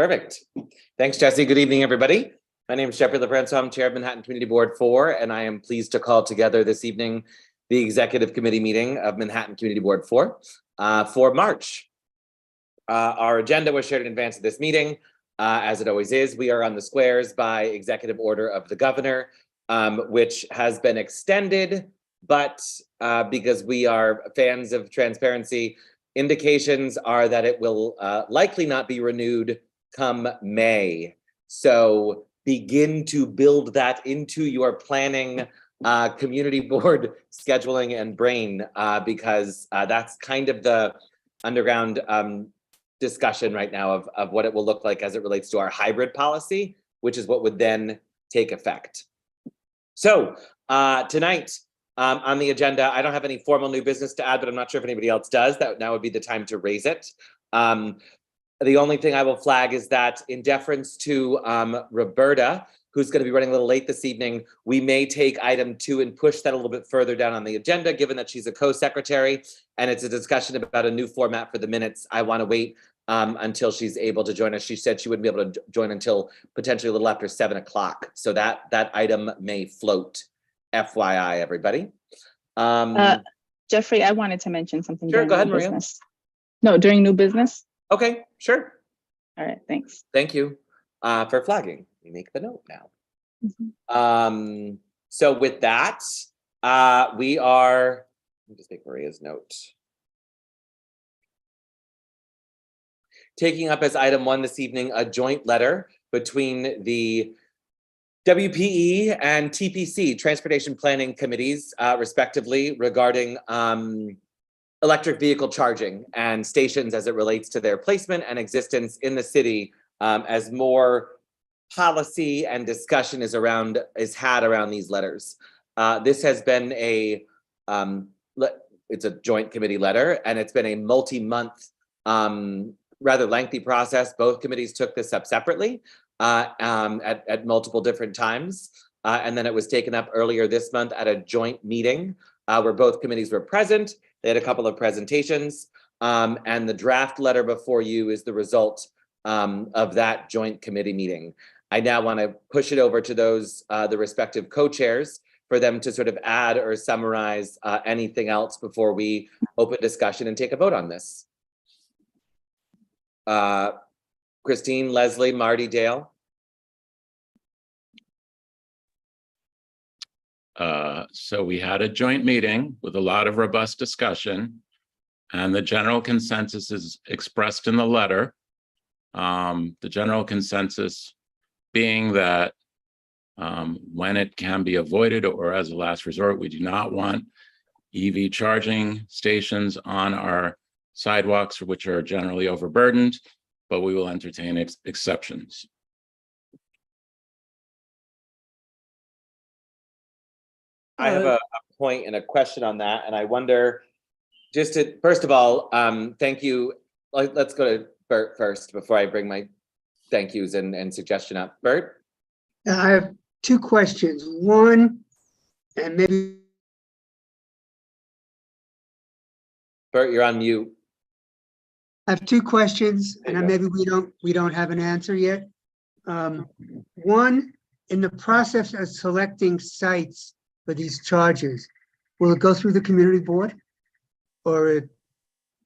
Perfect. Thanks, Jesse. Good evening, everybody. My name is Jeffrey LaFranco. I'm Chair of Manhattan Community Board 4, and I am pleased to call together this evening the Executive Committee meeting of Manhattan Community Board 4 for March. Our agenda was shared in advance of this meeting. As it always is, we are on the squares by executive order of the governor, which has been extended, but because we are fans of transparency, indications are that it will likely not be renewed come May. So begin to build that into your planning, community board scheduling and brain, because that's kind of the underground discussion right now of what it will look like as it relates to our hybrid policy, which is what would then take effect. So tonight on the agenda, I don't have any formal new business to add, but I'm not sure if anybody else does. That now would be the time to raise it. The only thing I will flag is that in deference to Roberta, who's going to be running a little late this evening, we may take item 2 and push that a little bit further down on the agenda, given that she's a co-secretary and it's a discussion about a new format for the minutes. I want to wait until she's able to join us. She said she wouldn't be able to join until potentially a little after 7 o'clock. So that item may float. FYI, everybody. Jeffrey, I wanted to mention something. Sure, go ahead, Maria. Business. No, during new business. Okay, sure. All right, thanks. Thank you for flagging. We make the note now. Mm-hmm. So with that, we are, let me just make Maria's note. Taking up as item 1 this evening, a joint letter between the WPE and TPC, Transportation Planning Committees, respectively, regarding electric vehicle charging and stations as it relates to their placement and existence in the city, as more policy and discussion is had around these letters. This has been it's a joint committee letter, and it's been a multi-month, rather lengthy process. Both committees took this up separately at multiple different times. And then it was taken up earlier this month at a joint meeting where both committees were present. They had a couple of presentations, and the draft letter before you is the result of that joint committee meeting. I now want to push it over to those, the respective co-chairs, for them to sort of add or summarize anything else before we open discussion and take a vote on this. Christine, Leslie, Marty, Dale. So we had a joint meeting with a lot of robust discussion, and the general consensus is expressed in the letter. The general consensus being that when it can be avoided or as a last resort, we do not want EV charging stations on our sidewalks, which are generally overburdened, but we will entertain exceptions. I have a point and a question on that, and I wonder, just to, first of all, thank you. Let's go to Bert first before I bring my thank yous and suggestion up. Bert? I have 2 questions. One, and maybe Bert, you're on mute. I have 2 questions, and maybe we don't have an answer yet. One, in the process of selecting sites for these chargers, will it go through the community board, or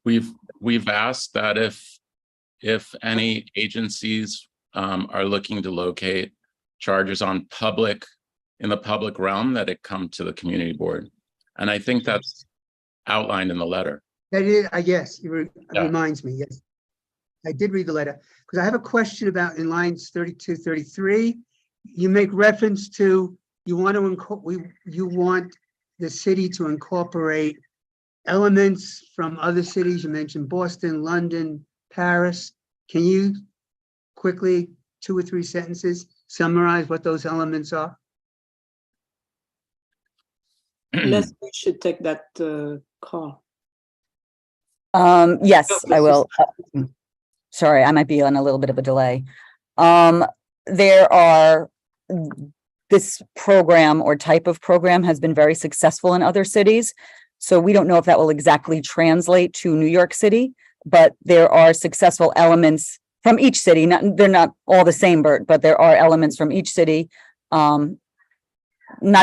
we've asked that if any agencies are looking to locate chargers in the public realm, that it come to the community board, and I think that's outlined in the letter. that is, I guess it reminds me. Yes, I did read the letter, because I have a question about in lines 32, 33. You make reference to you want the city to incorporate elements from other cities. You mentioned Boston, London, Paris. Can you quickly, 2 or 3 sentences, summarize what those elements are? Leslie should take that call. Yes, I will. Sorry, I might be on a little bit of a delay. This program or type of program has been very successful in other cities. So we don't know if that will exactly translate to New York City, but there are successful elements from each city. They're not all the same, Bert, but there are elements from each city, not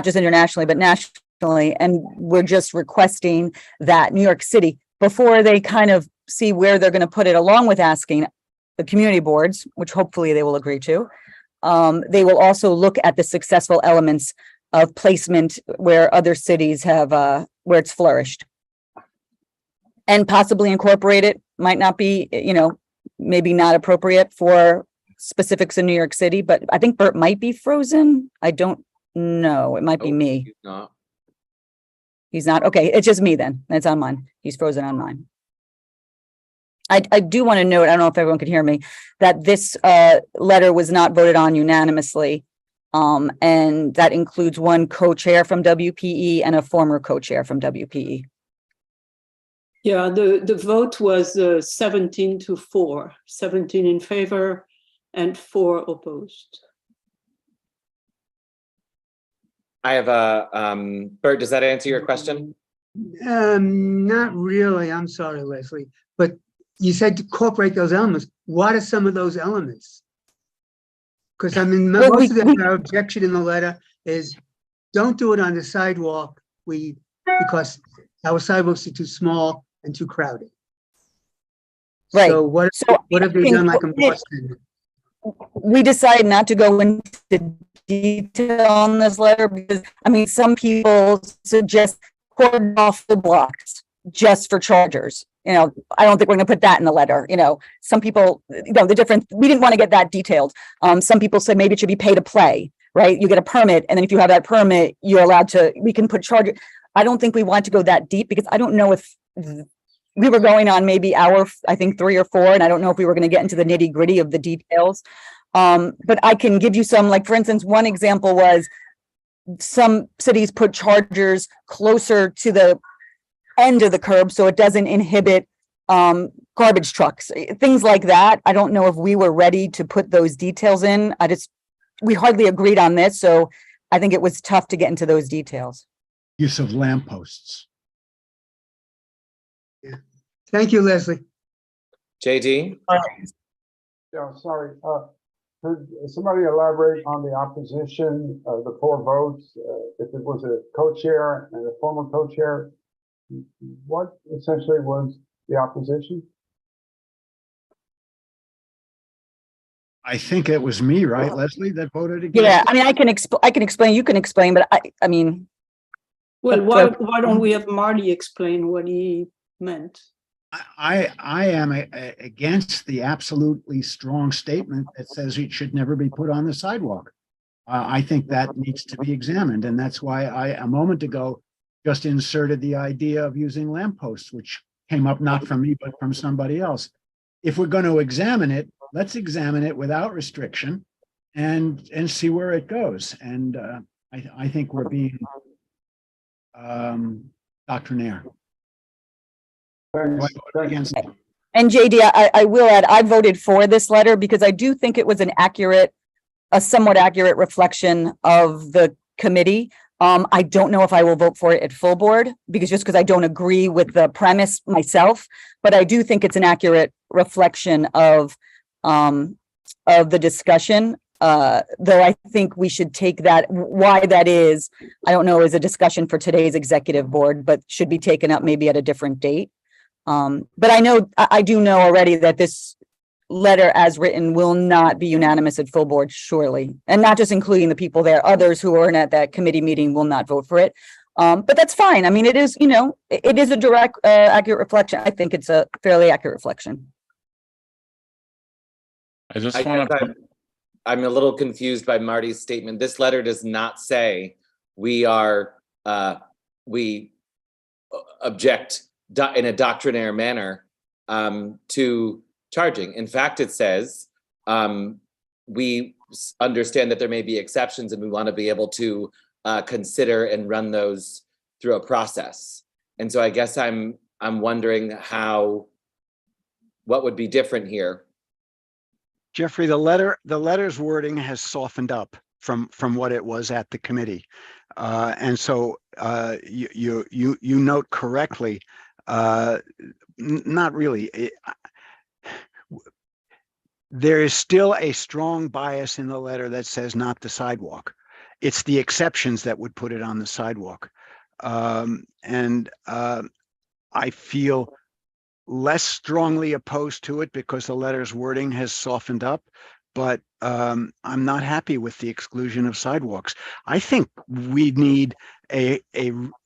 just internationally, but nationally. And we're just requesting that New York City, before they kind of see where they're going to put it, along with asking the community boards, which hopefully they will agree to, they will also look at the successful elements of placement where other cities have, where it's flourished. And possibly incorporate it. Might not be, maybe not appropriate for specifics in New York City, but I think Bert might be frozen. I don't know. It might be me. He's not. He's not. Okay, it's just me then. It's on mine. He's frozen on mine. I do want to note, I don't know if everyone could hear me, that this letter was not voted on unanimously. And that includes one co-chair from WPE and a former co-chair from WPE. Yeah, the vote was 17-4, 17 in favor and 4 opposed. I have a, Bert, does that answer your question? Not really. I'm sorry, Leslie, but you said to incorporate those elements. What are some of those elements? Because I mean, Well, most of our objection in the letter is don't do it on the sidewalk. Because our sidewalks are too small and too crowded. Right. So what have they done like in Boston? We decided not to go into detail on this letter because, I mean, some people suggest cordon off the blocks just for chargers. I don't think we're going to put that in the letter. Some people, we didn't want to get that detailed. Some people say maybe it should be pay to play, right? You get a permit, and then if you have that permit, you're allowed to, we can put charger. I don't think we want to go that deep because I don't know if we were going on maybe hour, I think 3 or 4, and I don't know if we were going to get into the nitty gritty of the details. But I can give you some, like, for instance, one example was some cities put chargers closer to the end of the curb so it doesn't inhibit garbage trucks, things like that. I don't know if we were ready to put those details in. We hardly agreed on this, so I think it was tough to get into those details. Use of lampposts. Yeah. Thank you, Leslie. JD? Yeah, sorry. Could somebody elaborate on the opposition, the 4 votes? If it was a co-chair and a former co-chair, what essentially was the opposition? I think it was me, right, Leslie, that voted against? Yeah, I mean, I can explain, you can explain, but I mean. Well, why don't we have Marty explain what he meant? I am against the absolutely strong statement that says it should never be put on the sidewalk. I think that needs to be examined, and that's why I, a moment ago, just inserted the idea of using lampposts, which came up not from me, but from somebody else. If we're going to examine it, let's examine it without restriction and see where it goes. And I think we're being doctrinaire. Thanks. And JD, I will add, I voted for this letter because I do think it was a somewhat accurate reflection of the committee. I don't know if I will vote for it at full board because I don't agree with the premise myself, but I do think it's an accurate reflection of the discussion. Though I think we should take that, why that is, I don't know, is a discussion for today's executive board, but should be taken up maybe at a different date. But I do know already that this letter as written will not be unanimous at full board, surely. And not just including the people there, others who weren't at that committee meeting will not vote for it. But that's fine. I mean, it is, it is a direct, accurate reflection. I think it's a fairly accurate reflection. I'm a little confused by Marty's statement. This letter does not say we object in a doctrinaire manner to charging. In fact, it says we understand that there may be exceptions and we want to be able to consider and run those through a process. And so I guess I'm wondering what would be different here. Jeffrey, the letter's wording has softened up from what it was at the committee, and so you note correctly. Not really. there is still a strong bias in the letter that says not the sidewalk. It's the exceptions that would put it on the sidewalk. I feel less strongly opposed to it because the letter's wording has softened up, but I'm not happy with the exclusion of sidewalks. I think we need a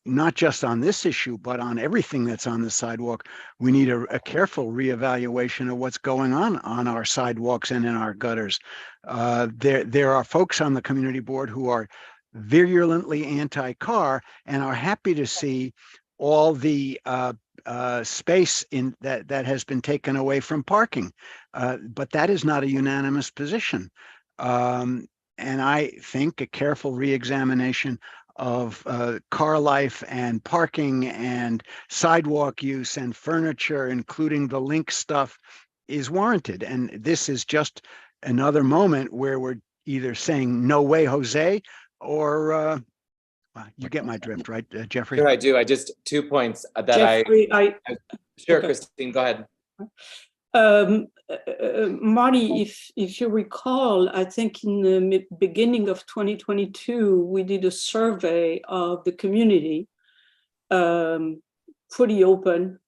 not just on this issue, but on everything that's on the sidewalk, we need a careful reevaluation of what's going on our sidewalks and in our gutters. There are folks on the community board who are virulently anti-car and are happy to see all the space in that has been taken away from parking, but that is not a unanimous position. And I think a careful reexamination of car life and parking and sidewalk use and furniture, including the link stuff, is warranted. And this is just another moment where we're either saying no way, Jose, or you get my drift, right, Jeffrey? Sure, I do. I just 2 points that Jeffrey, sure, okay. Christine, go ahead. Marty, if you recall, I think in the beginning of 2022, we did a survey of the community, pretty open,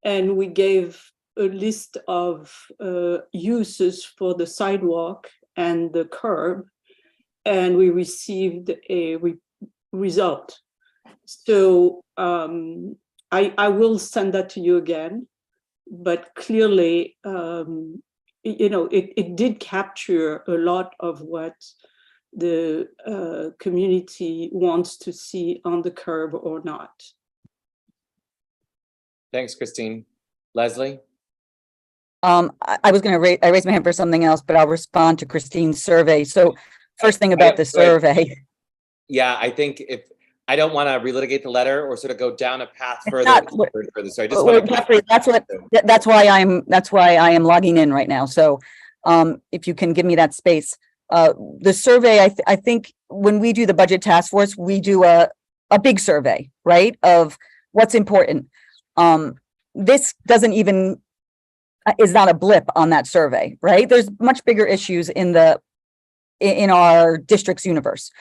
and we gave a list of uses for the sidewalk and the curb, and we received a result. So I will send that to you again, but clearly, it did capture a lot of what the community wants to see on the curb or not. Thanks, Christine. Leslie? I was going to I raised my hand for something else, but I'll respond to Christine's survey. So first thing about the survey. Yeah, I think I don't want to relitigate the letter or sort of go down a path further. So I just want to. Jeffrey, that's why I am logging in right now. So if you can give me that space. The survey, I think when we do the budget task force, we do a big survey, right, of what's important. This doesn't even is not a blip on that survey, right? There's much bigger issues in our district's universe.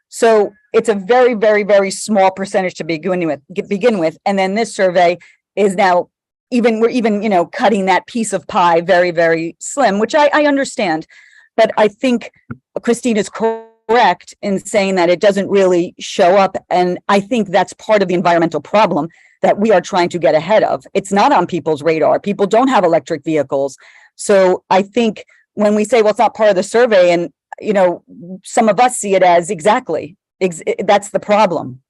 So it's a very, very, very small percentage to begin with. And then this survey is now we're even cutting that piece of pie very, very slim, which I understand. But I think Christine is correct in saying that it doesn't really show up. And I think that's part of the environmental problem that we are trying to get ahead of. It's not on people's radar. People don't have electric vehicles. So I think when we say, well, it's not part of the survey, and some of us see it as that's the problem.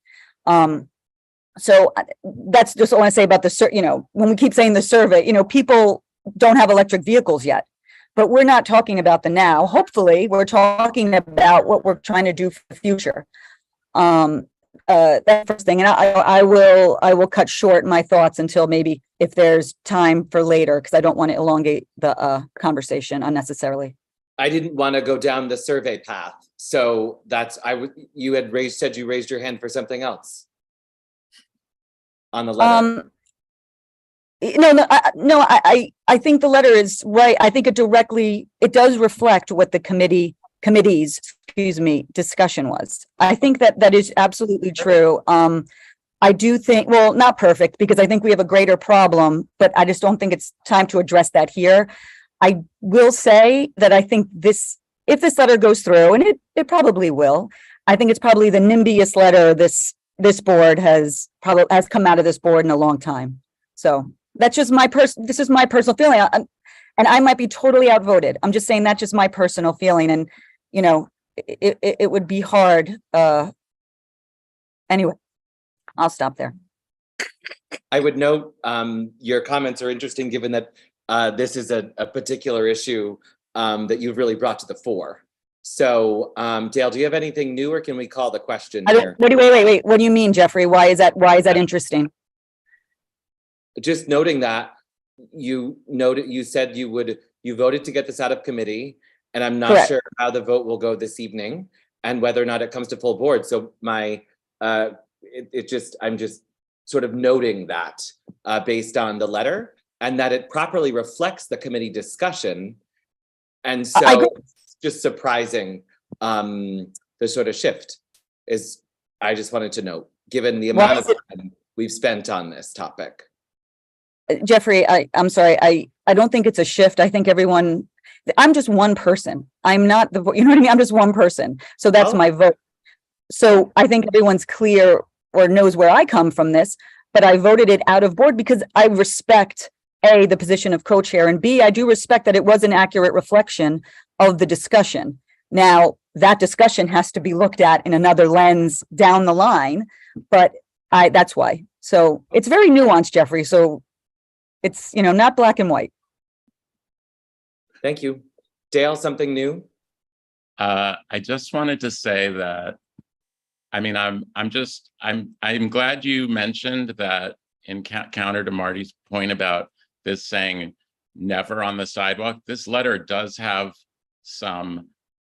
So that's just what I want to say about when we keep saying the survey, people don't have electric vehicles yet, but we're not talking about the now. Hopefully we're talking about what we're trying to do for the future. That first thing, and I will cut short my thoughts until maybe if there's time for later, because I don't want to elongate the conversation unnecessarily. I didn't want to go down the survey path, so you had said you raised your hand for something else on the letter. No, I think the letter is right. I think it does reflect what the committee's discussion was. I think that is absolutely true. I do think, well, not perfect, because I think we have a greater problem, but I just don't think it's time to address that here. I will say that I think if this letter goes through, and it probably will, I think it's probably the nimbiest letter this board has come out of this board in a long time. So that's just this is my personal feeling. And I might be totally outvoted. I'm just saying that's just my personal feeling. And, it would be hard. Anyway, I'll stop there. I would note your comments are interesting, given that this is a particular issue that you've really brought to the fore. So, Dale, do you have anything new, or can we call the question here? Wait. What do you mean, Jeffrey? Why is that interesting? Just noting that you said you voted to get this out of committee, and I'm not Correct. sure how the vote will go this evening and whether or not it comes to full board. So I'm just sort of noting that based on the letter, and that it properly reflects the committee discussion, And I agree. so it's just surprising, the sort of shift is, I just wanted to note, given the amount of time we've spent on this topic. Jeffrey, I'm sorry. I don't think it's a shift. I think everyone, I'm just one person. I'm not the, you know what I mean? I'm just one person. So that's Oh. my vote. So I think everyone's clear or knows where I come from this, but I voted it out of board because I respect A, the position of co-chair, and B, I do respect that it was an accurate reflection of the discussion. Now, that discussion has to be looked at in another lens down the line, but that's why. So it's very nuanced, Jeffrey. So it's, you know, not black and white. Thank you. Dale, something new? I just wanted to say that, I mean, I'm glad you mentioned that in counter to Marty's point about this saying never on the sidewalk. This letter does have some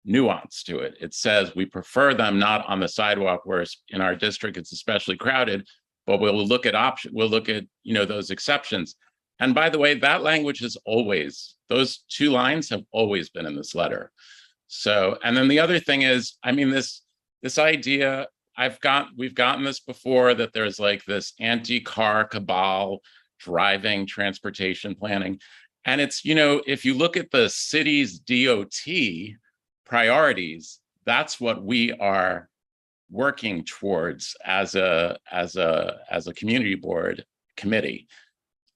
nuance to it. It says we prefer them not on the sidewalk, whereas in our district it's especially crowded, but we'll look at you know, those exceptions. And by the way, that language is always, those two lines have always been in this letter. So, and then the other thing is, I mean, this idea, we've gotten this before, that there's like this anti-car cabal driving transportation planning. And it's, you know, if you look at the city's DOT priorities, that's what we are working towards as a community board committee.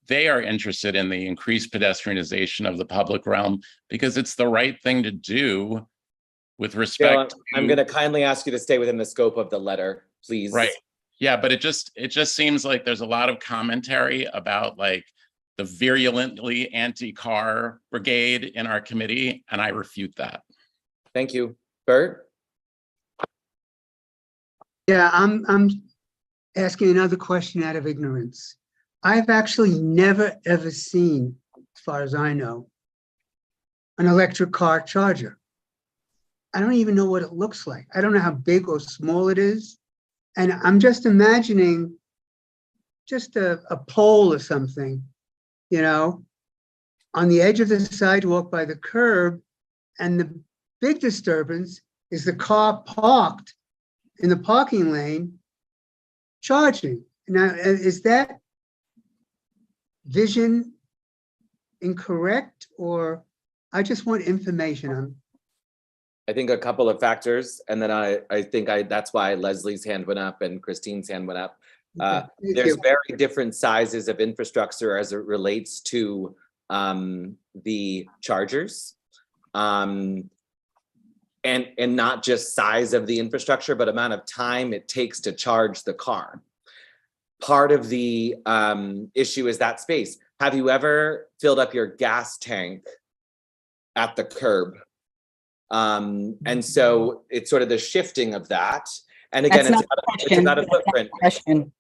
They are interested in the increased pedestrianization of the public realm because it's the right thing to do with respect Dale, I'm going to kindly ask you to stay within the scope of the letter, please. Right. Yeah, but it just seems like there's a lot of commentary about like the virulently anti-car brigade in our committee, and I refute that. Thank you. Bert? Yeah, I'm asking another question out of ignorance. I've actually never, ever seen, as far as I know, an electric car charger. I don't even know what it looks like. I don't know how big or small it is. And I'm just imagining just a pole or something, you know, on the edge of the sidewalk by the curb. And the big disturbance is the car parked in the parking lane charging. Now, is that vision incorrect, or I just want information on? I think a couple of factors, and then I think that's why Leslie's hand went up and Christine's hand went up. There's very different sizes of infrastructure as it relates to the chargers, and not just size of the infrastructure, but amount of time it takes to charge the car. Part of the issue is that space. Have you ever filled up your gas tank at the curb? And so it's sort of the shifting of that. And again, it's about a footprint.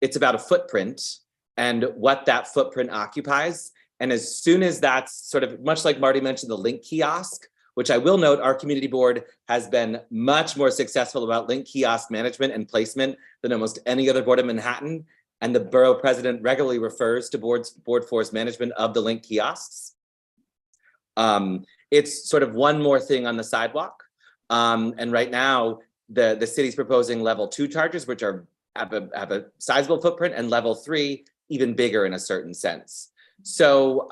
It's about a footprint and what that footprint occupies. And as soon as that's sort of, much like Marty mentioned, the link kiosk, which I will note, our community board has been much more successful about link kiosk management and placement than almost any other board in Manhattan. And the borough president regularly refers to board force management of the link kiosks. It's sort of one more thing on the sidewalk. And right now, the city's proposing level 2 chargers, which have a sizable footprint, and level 3 even bigger in a certain sense. So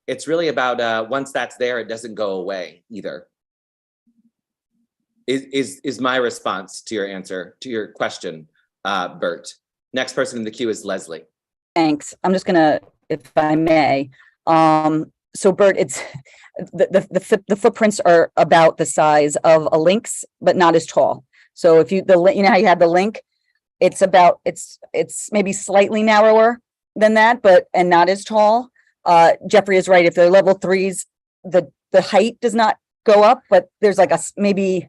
it's really about once that's there, it doesn't go away either. Is my response to your answer to your question, Bert. Next person in the queue is Leslie. Thanks. I'm just gonna, if I may. So Bert, it's the footprints are about the size of a Lynx, but not as tall. So if you know how you had the Link, it's about it's maybe slightly narrower than that, and not as tall. Jeffrey is right. If they're level 3s, the height does not go up, but there's like maybe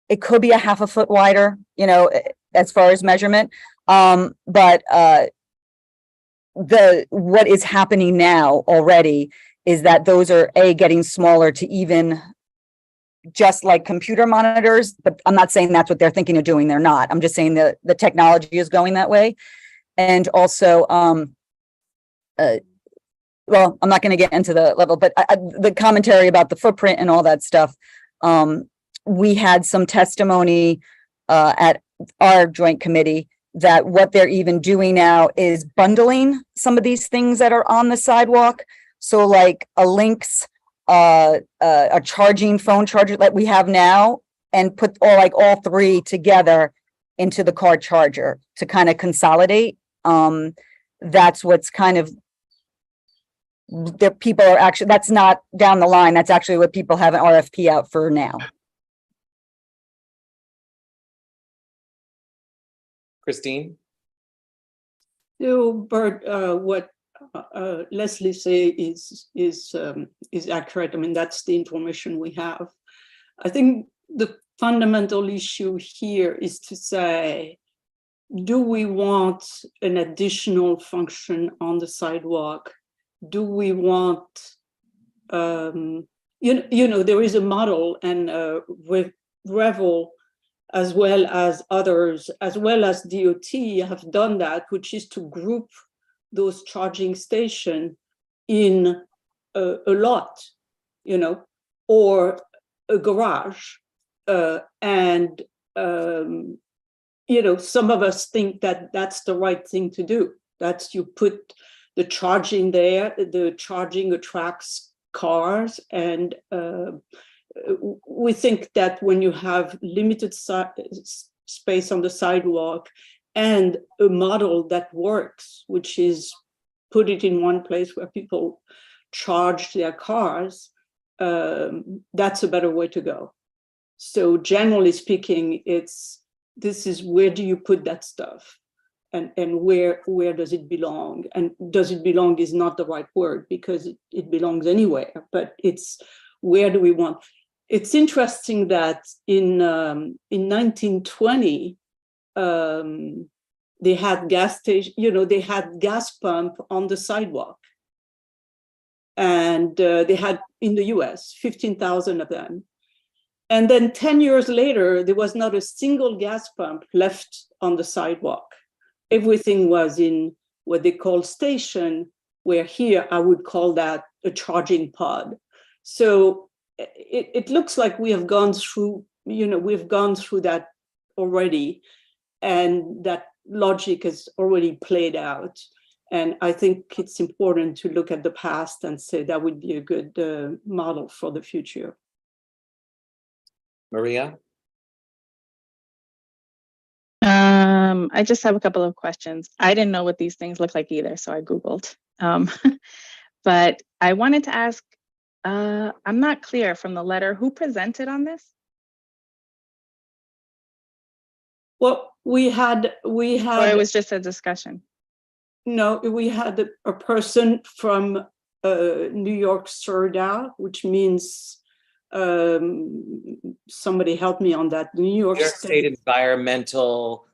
it could be a half a foot wider, you know, as far as measurement. But what is happening now already is that those are getting smaller to even just like computer monitors, but I'm not saying that's what they're thinking of doing. They're not. I'm just saying the technology is going that way. And also well, I'm not going to get into the level, but the commentary about the footprint and all that stuff. We had some testimony at our joint committee that what they're even doing now is bundling some of these things that are on the sidewalk. So like a Lynx, a charging phone charger that we have now, and put all three together into the car charger to kind of consolidate. That's what's kind of, the people are actually, that's not down the line. That's actually what people have an RFP out for now. Christine? So, Bert, what Leslie say is accurate. I mean, that's the information we have. I think the fundamental issue here is to say, do we want an additional function on the sidewalk? Do we want, there is a model, and with Revel, as well as others, as well as DOT have done that, which is to group those charging stations in a lot, or a garage. And some of us think that that's the right thing to do. That's, you put the charging there, the charging attracts cars, and we think that when you have limited space on the sidewalk and a model that works, which is put it in one place where people charge their cars, that's a better way to go. So generally speaking, this is where do you put that stuff, and where does it belong? And does it belong is not the right word, because it belongs anywhere, but it's where do we want. It's interesting that in 1920, they had gas station, they had gas pump on the sidewalk, and they had in the US 15,000 of them. And then 10 years later, there was not a single gas pump left on the sidewalk. Everything was in what they call station, where here I would call that a charging pod. So it looks like we have gone through, we've gone through that already, and that logic has already played out. And I think it's important to look at the past and say that would be a good model for the future. Maria? I just have a couple of questions. I didn't know what these things look like either, so I Googled. But I wanted to ask, I'm not clear from the letter, who presented on this? Well, we had. Or it was just a discussion? No, we had a person from New York SERDA, which means somebody help me on that. New York State Environmental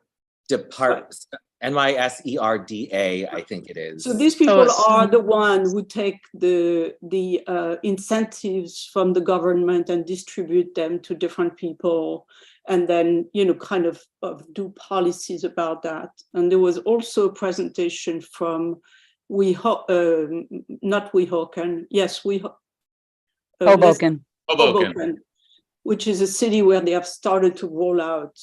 Department, NYSERDA, I think it is. So these people are the ones who take the incentives from the government and distribute them to different people, and then kind of do policies about that. And there was also a presentation from Hoboken. Hoboken, which is a city where they have started to roll out.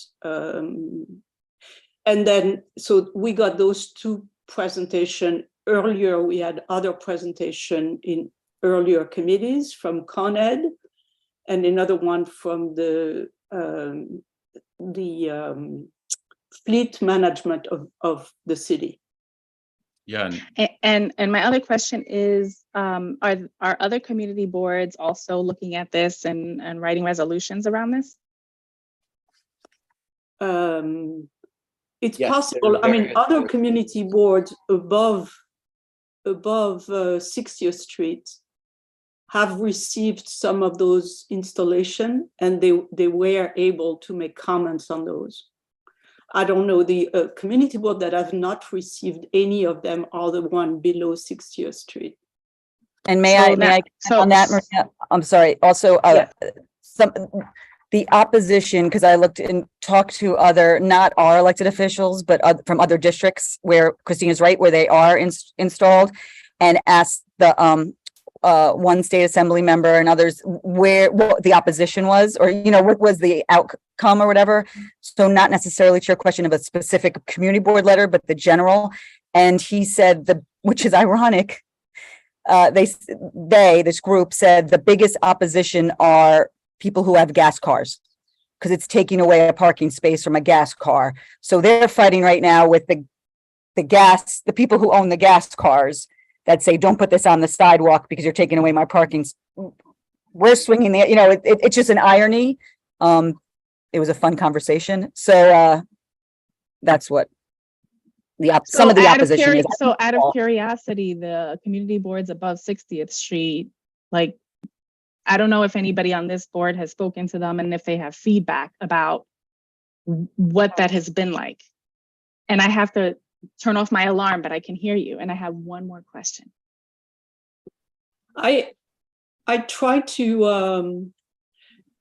And then, so we got those two presentations. Earlier, we had other presentation in earlier committees from Con Ed, and another one from the fleet management of the city. Yeah. And my other question is, are other community boards also looking at this and writing resolutions around this? It's Yes, possible. I mean, other community boards above 60th Street have received some of those installation, and they were able to make comments on those. I don't know, the community board that have not received any of them are the one below 60th Street. And may I on that, Maria? I'm sorry. Also, the opposition, because I looked and talked to other, not our elected officials, but from other districts where Christine is right, where they are installed, and asked one state assembly member and others what the opposition was, or, what was the outcome or whatever. So not necessarily to your question of a specific community board letter, but the general. And he said which is ironic. This group said the biggest opposition are people who have gas cars, because it's taking away a parking space from a gas car. So they're fighting right now with the people who own the gas cars that say, don't put this on the sidewalk because you're taking away my parking. We're swinging it's just an irony. It was a fun conversation. So that's what some of the opposition is. So out of curiosity, the community boards above 60th Street, like, I don't know if anybody on this board has spoken to them and if they have feedback about what that has been like. And I have to turn off my alarm, but I can hear you. And I have one more question. I tried to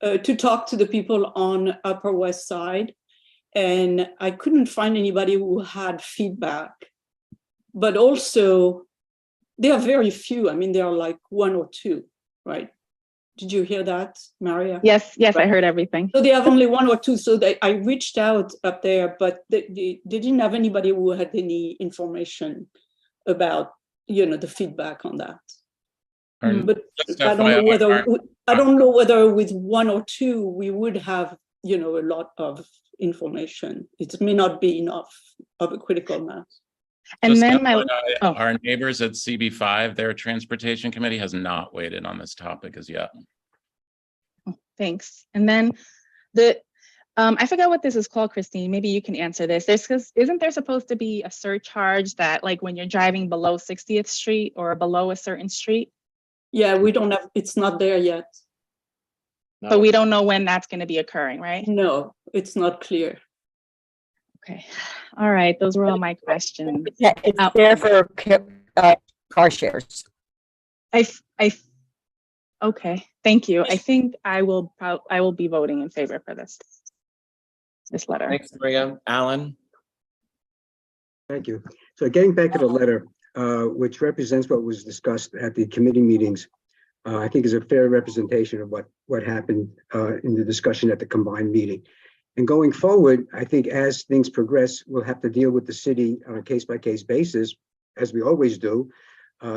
talk to the people on Upper West Side, and I couldn't find anybody who had feedback. But also, there are very few. I mean, there are like one or two, right? Did you hear that, Maria? Yes, right. I heard everything. So they have only one or two. So I reached out up there, but they didn't have anybody who had any information about, the feedback on that. But I don't know whether with one or two we would have, a lot of information. It may not be enough of a critical mass. And then our neighbors at CB5, their transportation committee has not weighed in on this topic as yet. Thanks. And then I forgot what this is called, Christine. Maybe you can answer this. Isn't there supposed to be a surcharge that, like, when you're driving below 60th Street or below a certain street? Yeah, we don't have. It's not there yet. But we don't know when that's going to be occurring, right? No, it's not clear. Okay. All right. Those were all my questions. Yeah, it's there for car shares. Okay. Thank you. I think I will be voting in favor for this letter. Thanks, Maria. Alan? Thank you. So getting back to the letter, which represents what was discussed at the committee meetings, I think is a fair representation of what happened in the discussion at the combined meeting. And going forward, I think as things progress, we'll have to deal with the city on a case-by-case basis, as we always do.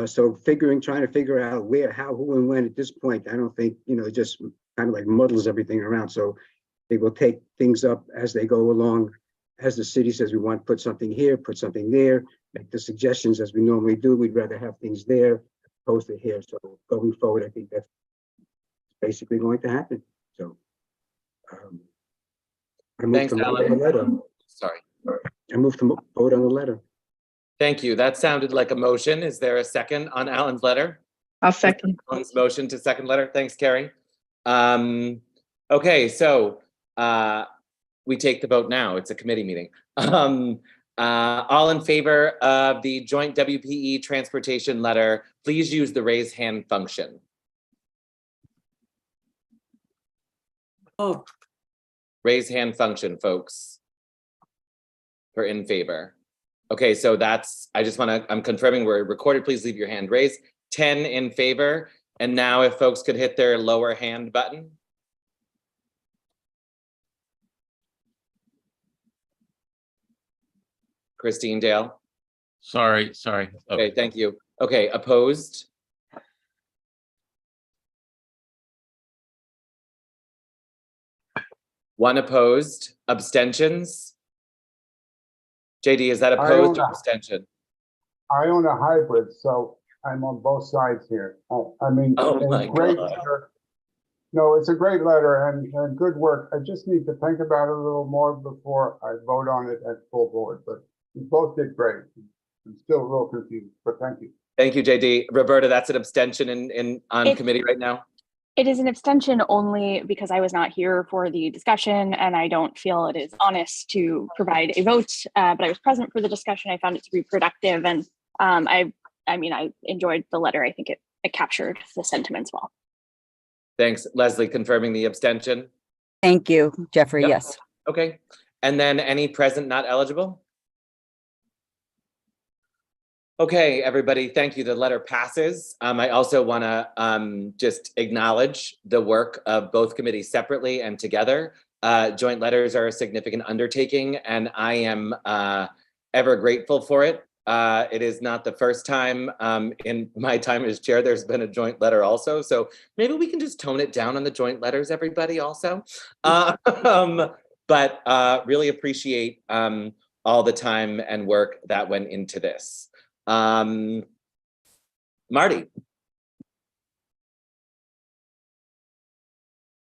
So trying to figure out where, how, who, and when at this point, I don't think, it just kind of like muddles everything around. So they will take things up as they go along. As the city says, we want to put something here, put something there, make the suggestions as we normally do. We'd rather have things there opposed to here. So going forward, I think that's basically going to happen. So I move to vote on the letter. Sorry. I move to vote on the letter. Thank you. That sounded like a motion. Is there a second on Alan's letter? I'll second. Alan's motion to second letter. Thanks, Carrie. Okay, so we take the vote now. It's a committee meeting. All in favor of the joint WPE transportation letter, please use the raise hand function. Oh, Raise hand function, folks, for in favor. Okay, so I'm confirming we're recorded. Please leave your hand raised. 10 in favor. And now if folks could hit their lower hand button. Christine Dale. Sorry. Okay, thank you. Okay, opposed. One opposed. Abstentions. JD, is that opposed or abstention? I own a hybrid, so I'm on both sides here. I mean, Oh it's my a great God. letter. No, it's a great letter and good work. I just need to think about it a little more before I vote on it at full board, but you both did great. I'm still a little confused, but thank you. Thank you, JD. Roberta, that's an abstention on committee right now? It is an abstention only because I was not here for the discussion and I don't feel it is honest to provide a vote, but I was present for the discussion. I found it to be productive and I enjoyed the letter. I think it captured the sentiments well. Thanks. Leslie, confirming the abstention? Thank you, Jeffrey. Yep. Yes. Okay. And then any present not eligible? Okay, everybody, thank you. The letter passes. I also want to just acknowledge the work of both committees separately and together. Joint letters are a significant undertaking, and I am ever grateful for it. It is not the first time in my time as chair there's been a joint letter also, so maybe we can just tone it down on the joint letters, everybody, also. But really appreciate all the time and work that went into this. Marty.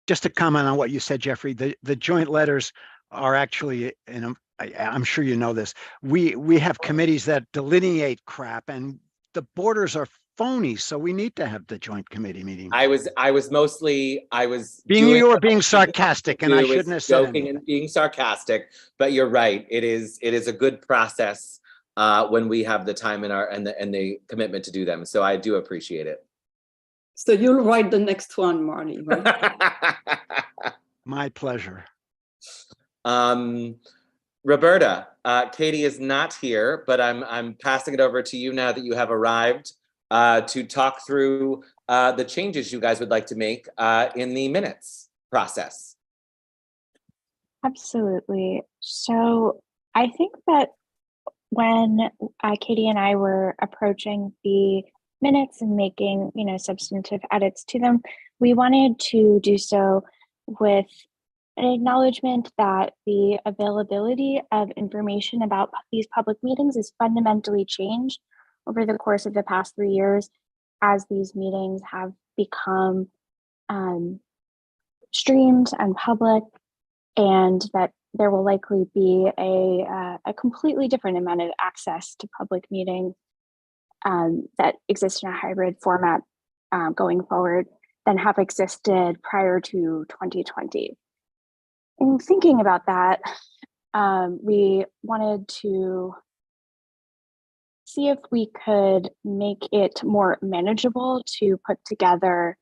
Just to comment on what you said, Jeffrey, the joint letters are actually, and I'm sure you know this, we have committees that delineate crap and the borders are phony, so we need to have the joint committee meeting. I was You were being sarcastic and I was shouldn't have said joking anything. and being sarcastic, but you're right. It is a good process when we have the time and the commitment to do them. So I do appreciate it. So you'll write the next one, Marty, right? My pleasure. Roberta, Katie is not here, but I'm passing it over to you now that you have arrived to talk through the changes you guys would like to make in the minutes process. Absolutely. So I think that when Katie and I were approaching the minutes and making, substantive edits to them, we wanted to do so with an acknowledgement that the availability of information about these public meetings is fundamentally changed over the course of the past 3 years as these meetings have become streamed and public, and that there will likely be a completely different amount of access to public meetings that exist in a hybrid format going forward than have existed prior to 2020. In thinking about that, we wanted to see if we could make it more manageable to put together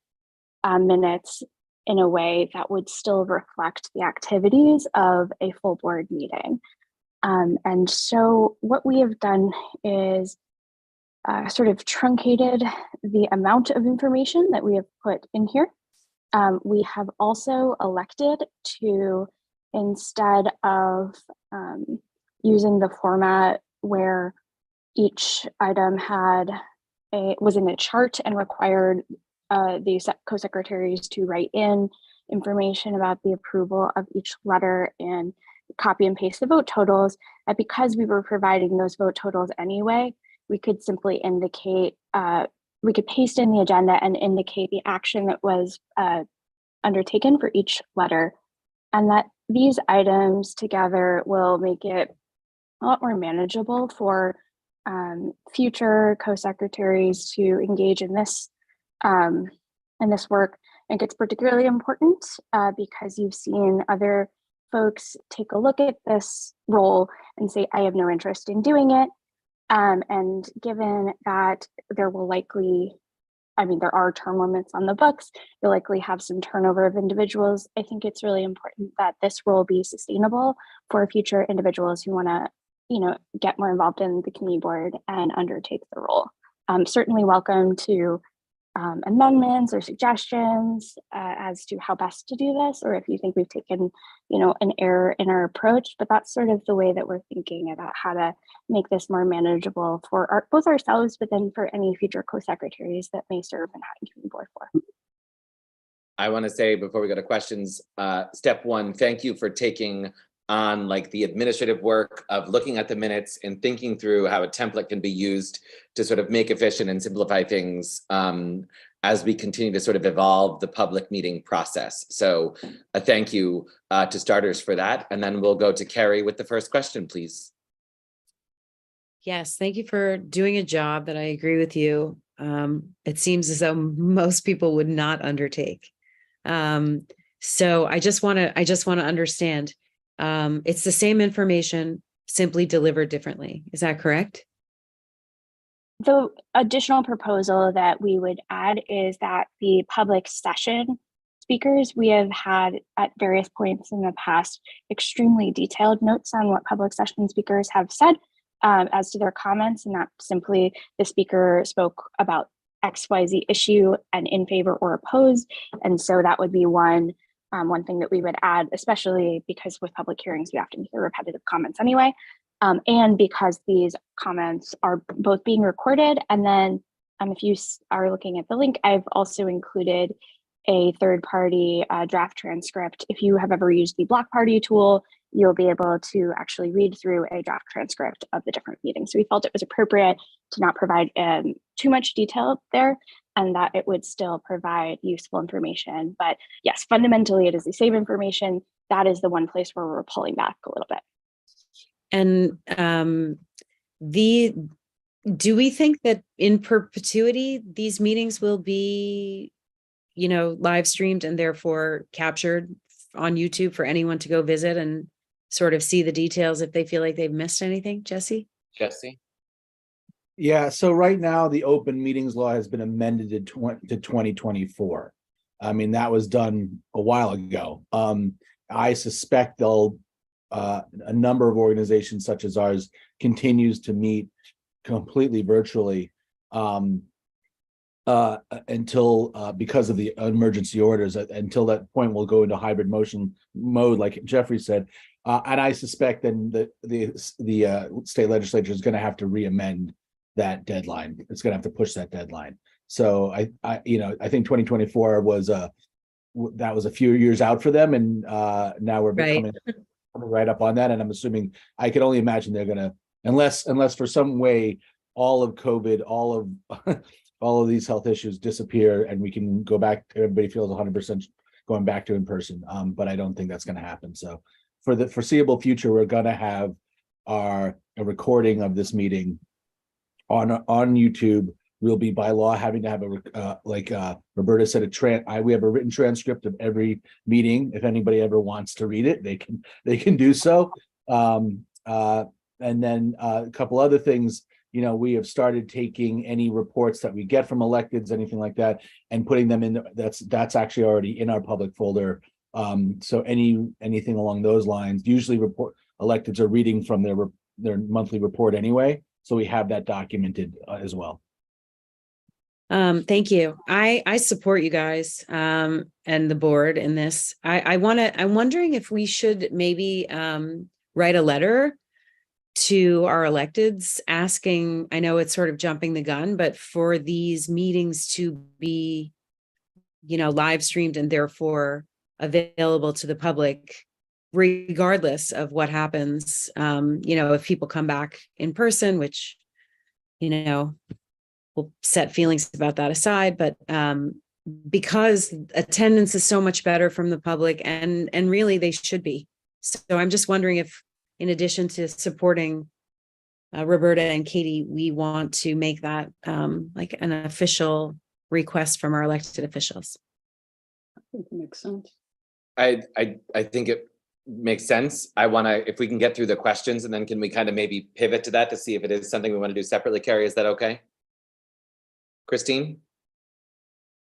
minutes in a way that would still reflect the activities of a full board meeting. And so what we have done is sort of truncated the amount of information that we have put in here. We have also elected to, instead of using the format where each item was in a chart and required the co-secretaries to write in information about the approval of each letter and copy and paste the vote totals, because we were providing those vote totals anyway, we could simply indicate, we could paste in the agenda and indicate the action that was undertaken for each letter, and that these items together will make it a lot more manageable for future co-secretaries to engage in this work. I think it's particularly important because you've seen other folks take a look at this role and say, I have no interest in doing it. And given that there will likely, there are term limits on the books, you'll likely have some turnover of individuals. I think it's really important that this role be sustainable for future individuals who want to, get more involved in the committee board and undertake the role. Certainly welcome to amendments or suggestions as to how best to do this, or if you think we've taken, an error in our approach. But that's sort of the way that we're thinking about how to make this more manageable for both ourselves, but then for any future co-secretaries that may serve in Hatton Community Board 4. I want to say before we go to questions, step one, thank you for taking on the administrative work of looking at the minutes and thinking through how a template can be used to sort of make efficient and simplify things as we continue to sort of evolve the public meeting process. So a thank you to starters for that. And then we'll go to Carrie with the first question, please. Yes, thank you for doing a job that I agree with you. It seems as though most people would not undertake. So I just want to understand. It's the same information, simply delivered differently. Is that correct? The additional proposal that we would add is that the public session speakers, we have had at various points in the past extremely detailed notes on what public session speakers have said. as to their comments, and that simply the speaker spoke about XYZ issue and in favor or opposed. And so that would be one thing that we would add, especially because with public hearings, we often hear repetitive comments anyway. And because these comments are both being recorded. And then if you are looking at the link, I've also included a third-party draft transcript. If you have ever used the Block Party tool, you'll be able to actually read through a draft transcript of the different meetings. So we felt it was appropriate to not provide too much detail there, and that it would still provide useful information. But yes, fundamentally, it is the same information. That is the one place where we're pulling back a little bit. And do we think that in perpetuity, these meetings will be, live streamed and therefore captured on YouTube for anyone to go visit and sort of see the details if they feel like they've missed anything? Jesse? Yeah, so right now the open meetings law has been amended to 2024. I mean, that was done a while ago. I suspect they'll a number of organizations such as ours continues to meet completely virtually until because of the emergency orders. Until that point, we'll go into hybrid mode, like Jeffrey said. And I suspect then the state legislature is going to have to re-amend that deadline. It's going to have to push that deadline. So I think 2024 was that was a few years out for them, and now we're coming right up on that. And I'm assuming, I can only imagine they're going to, unless for some way all of COVID, all of these health issues disappear and we can go back, everybody feels 100% going back to in person. But I don't think that's going to happen. So for the foreseeable future, we're going to have a recording of this meeting on YouTube. We'll be by law having to have like Roberta said, we have a written transcript of every meeting. If anybody ever wants to read it, they can do so. And then a couple other things, we have started taking any reports that we get from electeds, anything like that, and putting them in. That's actually already in our public folder. So anything along those lines, usually electeds are reading from their monthly report anyway. So we have that documented as well. Thank you. I support you guys and the board in this. I'm wondering if we should maybe write a letter to our electeds asking, I know it's sort of jumping the gun, but for these meetings to be, live streamed and therefore available to the public, regardless of what happens, if people come back in person, which, we'll set feelings about that aside, but because attendance is so much better from the public, and really they should be. So I'm just wondering if, in addition to supporting Roberta and Katie, we want to make that like an official request from our elected officials. I think it makes sense. I think it makes sense. if we can get through the questions, and then can we kind of maybe pivot to that to see if it is something we want to do separately? Carrie, is that okay? Christine?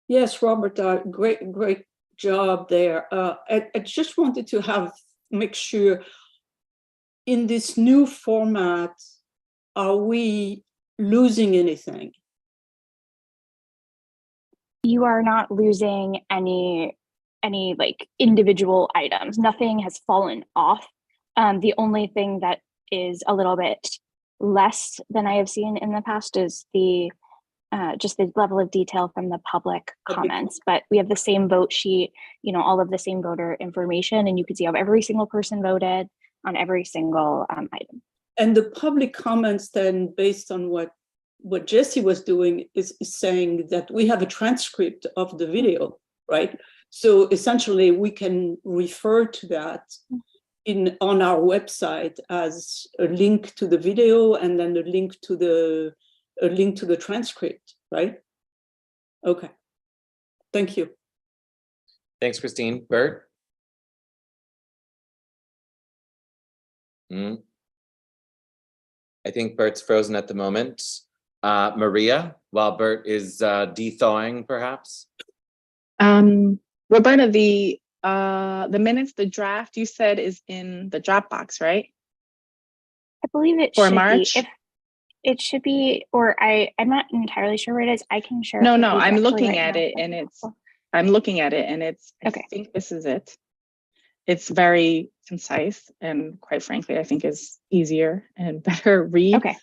Yes, Robert, great job there. I just wanted to make sure in this new format, are we losing anything? You are not losing any like individual items. Nothing has fallen off. The only thing that is a little bit less than I have seen in the past is just the level of detail from the public comments. But we have the same vote sheet, all of the same voter information, and you can see how every single person voted on every single item. And the public comments then, based on what Jesse was doing, is saying that we have a transcript of the video, right? So essentially we can refer to that on our website as a link to the video, and then a link to the transcript, right? Okay, thank you. Thanks, Christine. Bert? I think Bert's frozen at the moment. Maria, while Bert is de-thawing, perhaps? Roberta, the minutes, the draft you said is in the Dropbox, right? I believe it For should March? be. If it should be, or I'm not entirely sure where it is. I can share. No, it with no, you I'm directly looking right at now. it and I'm looking at it and it's, I Okay. think this is it. It's very concise and quite frankly, I think is easier and better read. Okay.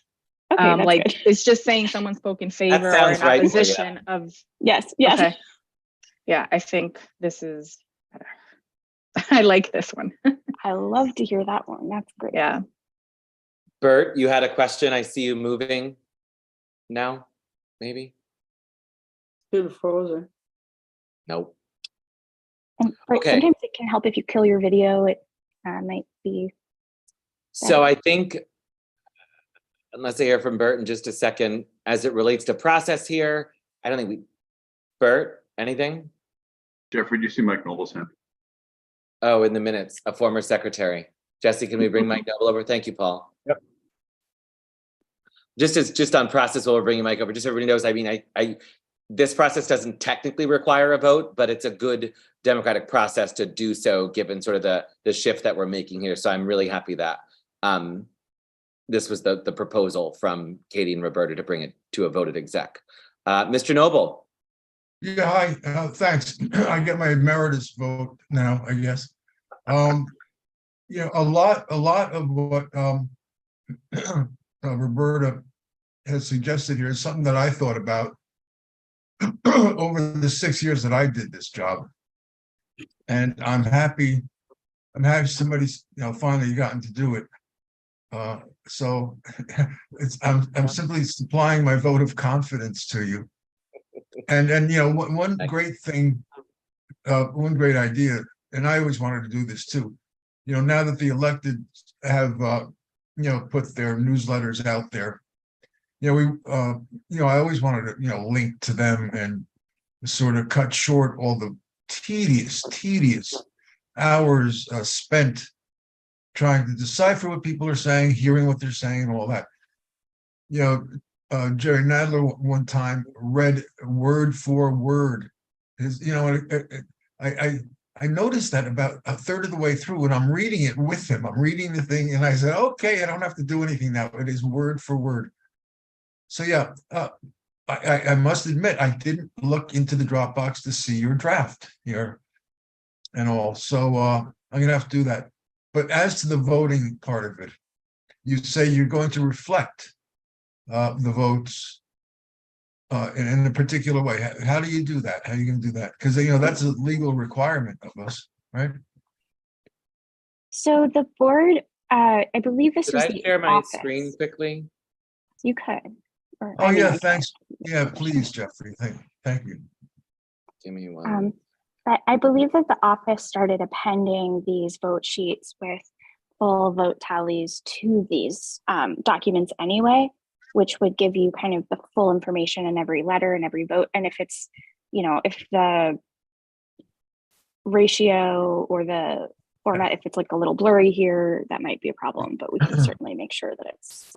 Okay, that's like good. it's just saying someone spoke in favor or sounds in right for you. opposition of. Yes. Yes. Okay. Yeah, I think this is better. I like this one. I love to hear that one. That's great. Yeah. Bert, you had a question. I see you moving now, maybe? Still frozen. Nope. And Okay. sometimes it can help if you kill your video. It might be. So I think, unless I hear from Bert in just a second, as it relates to process here, I don't think we, Bert, anything? Jeffrey, do you see Mike Noble's hand? Oh, in the minutes, a former secretary. Jesse, can we bring Mike Noble over? Thank you, Paul. Yep. Just on process, while we're bringing Mike over, just so everybody knows, I mean, this process doesn't technically require a vote, but it's a good democratic process to do so, given sort of the shift that we're making here. So I'm really happy that this was the proposal from Katie and Roberta to bring it to a voted exec. Mr. Noble. Yeah, hi, thanks. I get my emeritus vote now, I guess. You know, a lot of what Roberta has suggested here is something that I thought about over the 6 years that I did this job. And I'm happy somebody's, you know, finally gotten to do it. So I'm simply supplying my vote of confidence to you. And you know, one great thing, one great idea, and I always wanted to do this too. You know, now that the elected have you know, put their newsletters out there, you know, we you know, I always wanted to, you know, link to them and sort of cut short all the tedious hours spent trying to decipher what people are saying, hearing what they're saying, and all that. You know, Jerry Nadler one time read word for word. You know, I noticed that about a third of the way through, and I'm reading it with him. I'm reading the thing, and I said, "Okay, I don't have to do anything now. It is word for word." So yeah, I must admit I didn't look into the Dropbox to see your draft here, and all. So I'm gonna have to do that. But as to the voting part of it, you say you're going to reflect the votes in a particular way. How do you do that? How are you going to do that? Because, you know, that's a legal requirement of us, right? So the board, I believe this Could is I the share my office. screen quickly? You could. Or, Oh, I mean, yeah, thanks. Yeah, please, Jeffrey. Thank you. Give me one. I believe that the office started appending these vote sheets with full vote tallies to these documents anyway, which would give you kind of the full information in every letter and every vote. And if it's, you know, if the ratio or the format, if it's like a little blurry here, that might be a problem, but we can certainly make sure that it's.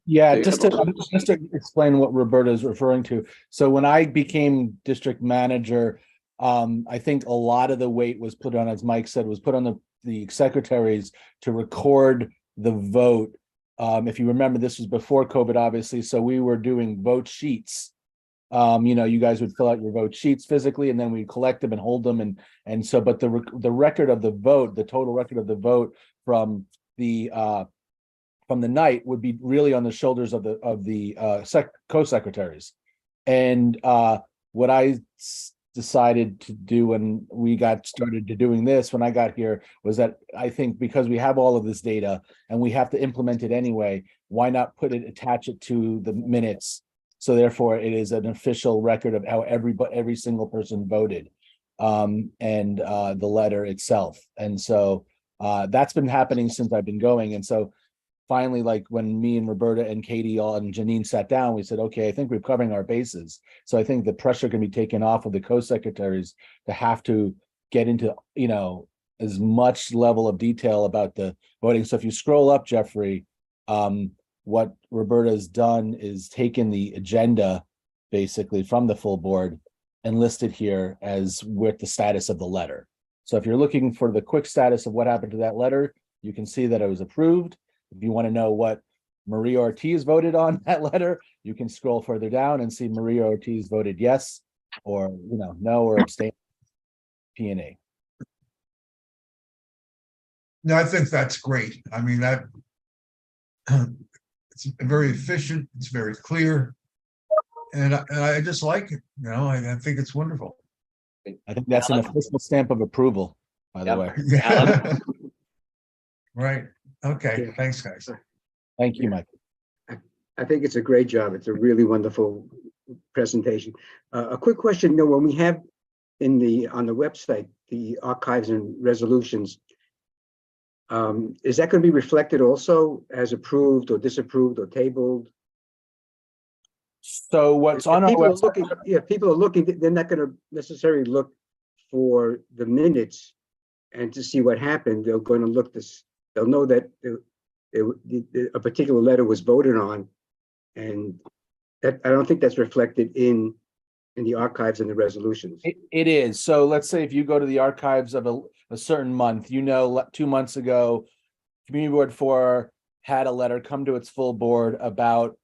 Yeah, just to explain what Roberta is referring to. So when I became district manager, I think a lot of the weight was put on, as Mike said, was put on the secretaries to record the vote. If you remember, this was before COVID, obviously, so we were doing vote sheets. You know, you guys would fill out your vote sheets physically, and then we collect them and hold them, and so. But the record of the vote, the total record of the vote from the night would be really on the shoulders of the co-secretaries. And what I decided to do when we got started to doing this, when I got here, was that I think because we have all of this data and we have to implement it anyway, why not attach it to the minutes? So therefore it is an official record of how every single person voted, and the letter itself. And so that's been happening since I've been going. And so finally, like when me and Roberta and Katie and Janine sat down, we said, okay, I think we're covering our bases. So I think the pressure can be taken off of the co-secretaries to have to get into, you know, as much level of detail about the voting. So if you scroll up, Jeffrey, what Roberta has done is taken the agenda basically from the full board and listed here as with the status of the letter. So if you're looking for the quick status of what happened to that letter, you can see that it was approved. If you want to know what Maria Ortiz voted on that letter, you can scroll further down and see Maria Ortiz voted yes, or, no, or abstain. P&A. No, I think that's great. I mean, that it's very efficient, it's very clear. And I just like it, I think it's wonderful. I think that's an official stamp of approval, by the way. Yeah. Right. Okay. Thanks, guys. Thank you, Mike. I think it's a great job. It's a really wonderful presentation. A quick question, when we have on the website, the archives and resolutions, is that going to be reflected also as approved or disapproved or tabled? So what's on our website? People are looking, they're not going to necessarily look for the minutes and to see what happened. They're going to look this, they'll know that a particular letter was voted on, and that, I don't think that's reflected in the archives and the resolutions. It is. So let's say if you go to the archives of a certain month, 2 months ago, Community Board 4 had a letter come to its full board about,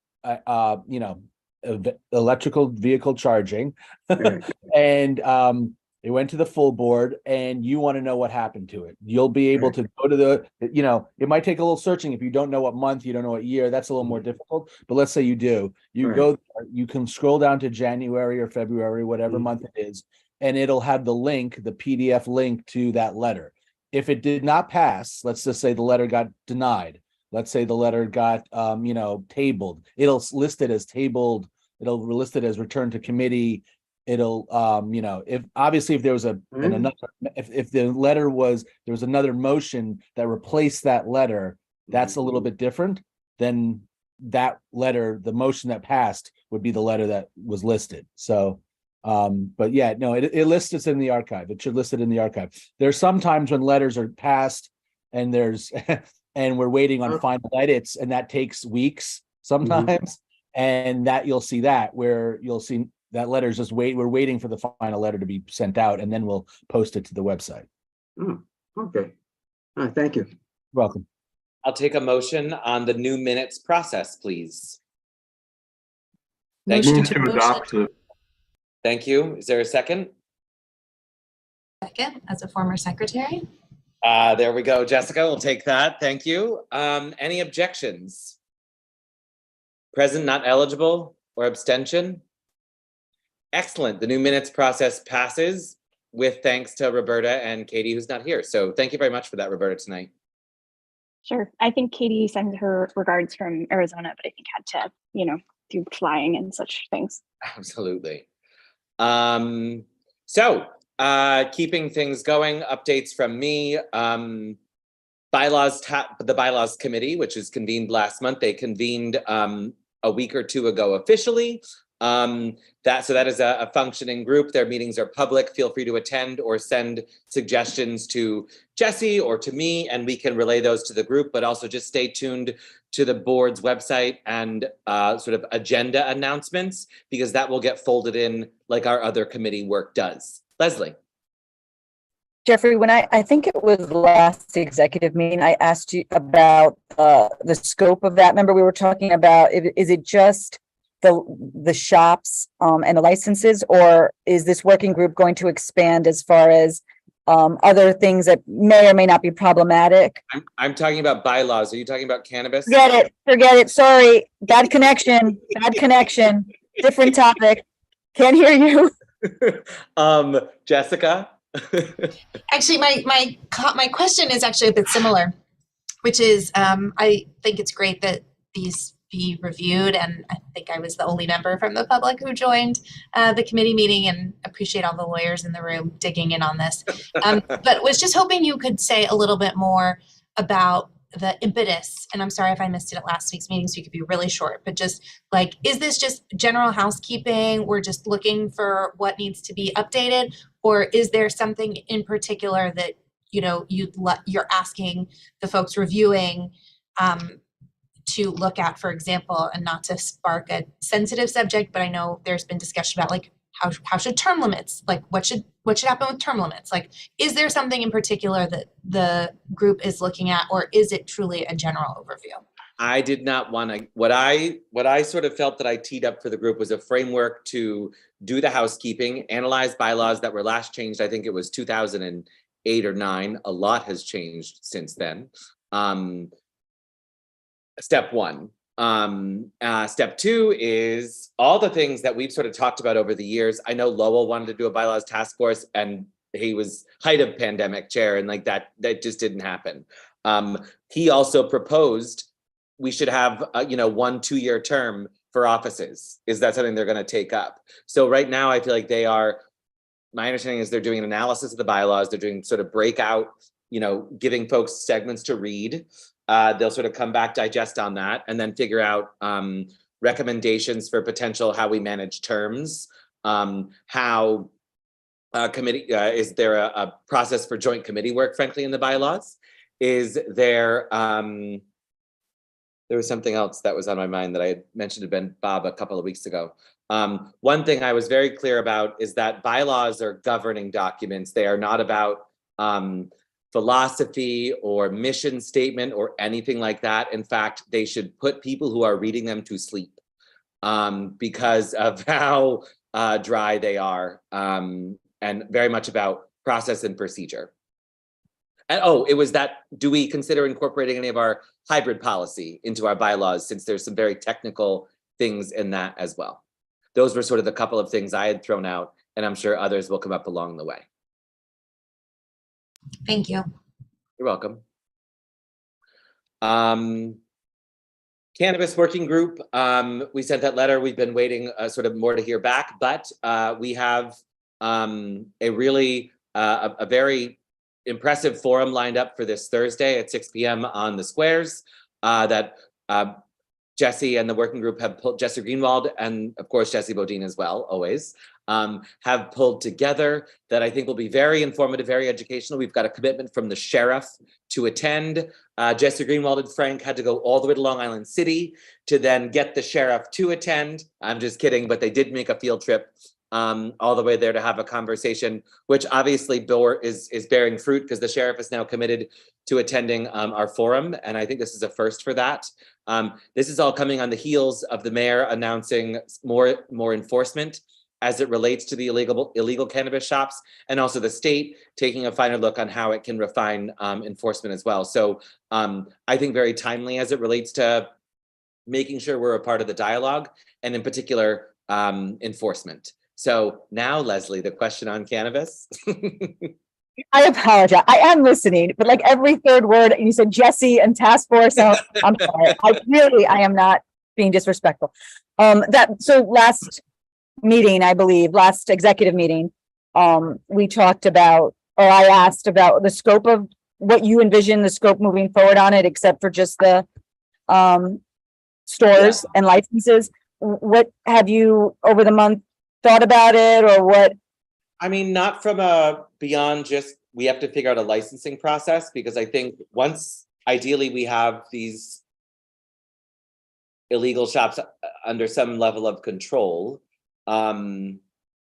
electrical vehicle charging. And it went to the full board, and you want to know what happened to it. You'll be able to go to it might take a little searching. If you don't know what month, you don't know what year, that's a little more difficult. But let's say you do, go there, you can scroll down to January or February, whatever month it is, and it'll have the link, the PDF link to that letter. If it did not pass, let's just say the letter got denied. Let's say the letter got, tabled. It'll list it as tabled. It'll list it as returned to committee. It'll, if there was if the letter there was another motion that replaced that letter, that's a little bit different. Then that letter, the motion that passed, would be the letter that was listed. So, but yeah, no, it lists it in the archive. It should list it in the archive. There's sometimes when letters are passed and there's and we're waiting on final edits, and that takes weeks sometimes. And that you'll see that where you'll see that letter's just we're waiting for the final letter to be sent out, and then we'll post it to the website. Okay. Thank you. You're welcome. I'll take a motion on the new minutes process, please. Thank you. Move to adopt. Thank you. Is there a second? Second, as a former secretary. There we go. Jessica will take that. Thank you. Any objections? Present, not eligible, or abstention? Excellent. The new minutes process passes with thanks to Roberta and Katie, who's not here. So thank you very much for that, Roberta, tonight. Sure. I think Katie sent her regards from Arizona, but I think had to, do flying and such things. Absolutely. Keeping things going, updates from me. The bylaws committee, which is convened last month, they convened a week or two ago officially. That is a functioning group. Their meetings are public. Feel free to attend or send suggestions to Jesse or to me, and we can relay those to the group, but also just stay tuned to the board's website and sort of agenda announcements, because that will get folded in like our other committee work does. Leslie. Jeffrey, when I think it was last executive meeting, I asked you about the scope of that. Remember, we were talking about, is it just the shops and the licenses, or is this working group going to expand as far as other things that may or may not be problematic? I'm talking about bylaws. Are you talking about cannabis? Forget it. Sorry. Bad connection. Different topic. Can't hear you. Jessica? Actually, my question is actually a bit similar, which is I think it's great that these be reviewed, and I think I was the only member from the public who joined the committee meeting, and appreciate all the lawyers in the room digging in on this. But was just hoping you could say a little bit more about the impetus, and I'm sorry if I missed it at last week's meeting, so you could be really short, but just like, is this just general housekeeping? We're just looking for what needs to be updated, or is there something in particular that you're asking the folks reviewing to look at, for example, and not to spark a sensitive subject, but I know there's been discussion about like how should term limits, like what should happen with term limits? Like, is there something in particular that the group is looking at, or is it truly a general overview? I did not want to, what I sort of felt that I teed up for the group was a framework to do the housekeeping, analyze bylaws that were last changed. I think it was 2008 or 9. A lot has changed since then. Step one. Step two is all the things that we've sort of talked about over the years. I know Lowell wanted to do a bylaws task force, and he was height of pandemic chair, and like that just didn't happen. He also proposed we should have a 1-2 year term for offices. Is that something they're going to take up? So right now I feel like they are, my understanding is they're doing an analysis of the bylaws. They're doing sort of breakout, giving folks segments to read. They'll sort of come back, digest on that, and then figure out recommendations for potential how we manage terms, how committee, is there a process for joint committee work, frankly, in the bylaws? Is there, there was something else that was on my mind that I had mentioned to Ben Bob a couple of weeks ago. One thing I was very clear about is that bylaws are governing documents. They are not about philosophy or mission statement or anything like that. In fact, they should put people who are reading them to sleep because of how dry they are, and very much about process and procedure. And it was that, do we consider incorporating any of our hybrid policy into our bylaws, since there's some very technical things in that as well? Those were sort of the couple of things I had thrown out, and I'm sure others will come up along the way. Thank you. You're welcome. Cannabis working group, we sent that letter. We've been waiting sort of more to hear back, but we have a really, a very impressive forum lined up for this Thursday at 6 p.m. on the squares that Jesse and the working group have pulled, Jesse Greenwald and of course Jesse Bodine as well, always, have pulled together that I think will be very informative, very educational. We've got a commitment from the sheriff to attend. Jesse Greenwald and Frank had to go all the way to Long Island City to then get the sheriff to attend. I'm just kidding, but they did make a field trip all the way there to have a conversation, which obviously is bearing fruit because the sheriff is now committed to attending our forum. And I think this is a first for that. This is all coming on the heels of the mayor announcing more enforcement as it relates to the illegal cannabis shops, and also the state taking a finer look on how it can refine enforcement as well. So I think very timely as it relates to making sure we're a part of the dialogue, and in particular, enforcement. So now, Leslie, the question on cannabis. I apologize. I am listening, but like every third word, you said Jesse and task force. So I'm sorry. I am not being disrespectful. So last meeting, I believe, last executive meeting, we talked about, or I asked about the scope of what you envision the scope moving forward on it, except for just the stores and licenses. What have you over the month thought about it, or what? I mean, not from a beyond just, we have to figure out a licensing process, because I think once ideally we have these illegal shops under some level of control,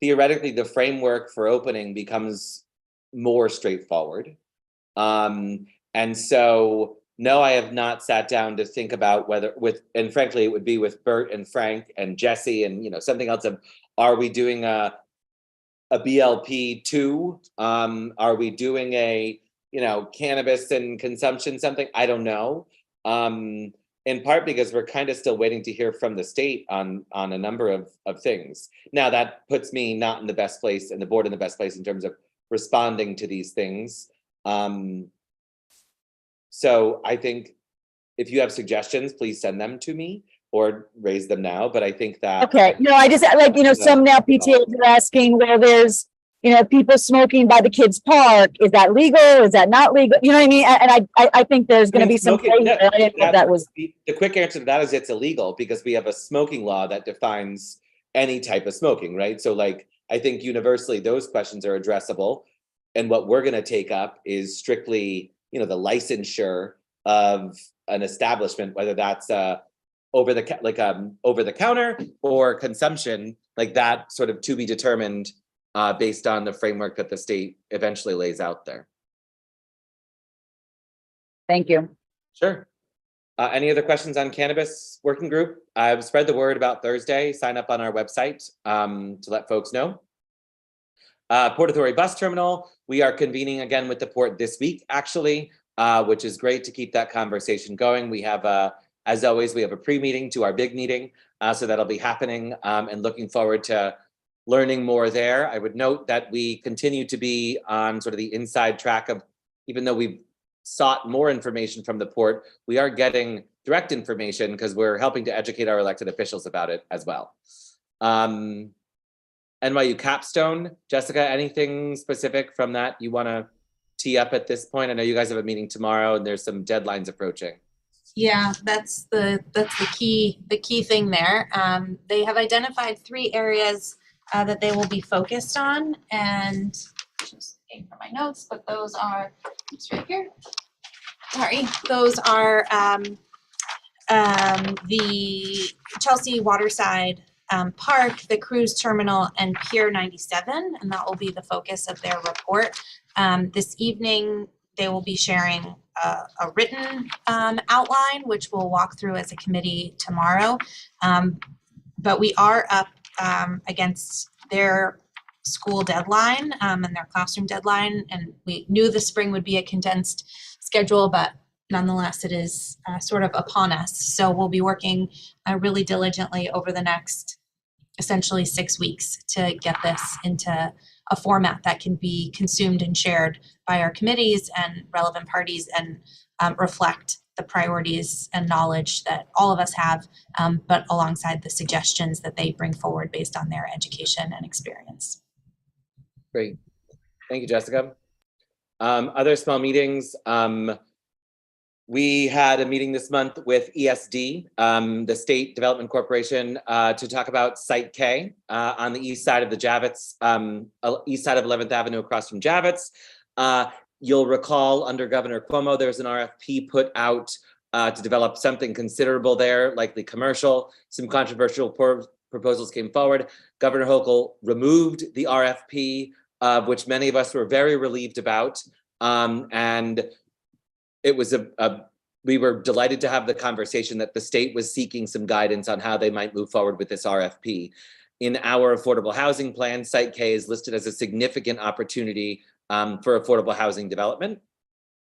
theoretically the framework for opening becomes more straightforward. And so, no, I have not sat down to think about whether and frankly, it would be with Bert and Frank and Jesse and, something else of, are we doing a BLP 2? Are we doing a, cannabis and consumption something? I don't know. In part because we're kind of still waiting to hear from the state on a number of things. Now that puts me not in the best place, and the board in the best place in terms of responding to these things. So I think if you have suggestions, please send them to me or raise them now. But I think that. Okay, no, I just some now PTAs are asking where there's, people smoking by the kids' park. Is that legal? Is that not legal? You know what I mean? And I think there's going to be some. That was the quick answer to that is it's illegal, because we have a smoking law that defines any type of smoking, right? So like, I think universally those questions are addressable. And what we're going to take up is strictly, the licensure of an establishment, whether that's over the counter or consumption, like that sort of to be determined based on the framework that the state eventually lays out there. Thank you. Sure. Any other questions on cannabis working group? I've spread the word about Thursday. Sign up on our website to let folks know. Port Authority Bus Terminal, we are convening again with the port this week, actually, which is great to keep that conversation going. We have, as always, we have a pre-meeting to our big meeting, so that'll be happening, and looking forward to learning more there. I would note that we continue to be on sort of the inside track of, even though we've sought more information from the port, we are getting direct information because we're helping to educate our elected officials about it as well. NYU Capstone, Jessica, anything specific from that you want to tee up at this point? I know you guys have a meeting tomorrow and there's some deadlines approaching. Yeah, that's the key thing there. They have identified 3 areas that they will be focused on, and just looking for my notes, but those are, it's right here. Sorry, those are the Chelsea Waterside Park, the cruise terminal, and Pier 97, and that will be the focus of their report. This evening, they will be sharing a written outline, which we'll walk through as a committee tomorrow. But we are up against their school deadline and their classroom deadline, and we knew the spring would be a condensed schedule, but nonetheless, it is sort of upon us. So we'll be working really diligently over the next essentially 6 weeks to get this into a format that can be consumed and shared by our committees and relevant parties, and reflect the priorities and knowledge that all of us have, but alongside the suggestions that they bring forward based on their education and experience. Great. Thank you, Jessica. Other small meetings. We had a meeting this month with ESD, the State Development Corporation, to talk about Site K on the east side of the Javits, east side of 11th Avenue across from Javits. You'll recall under Governor Cuomo, there's an RFP put out to develop something considerable there, likely commercial. Some controversial proposals came forward. Governor Hochul removed the RFP, which many of us were very relieved about. And it was we were delighted to have the conversation that the state was seeking some guidance on how they might move forward with this RFP. In our affordable housing plan, Site K is listed as a significant opportunity for affordable housing development.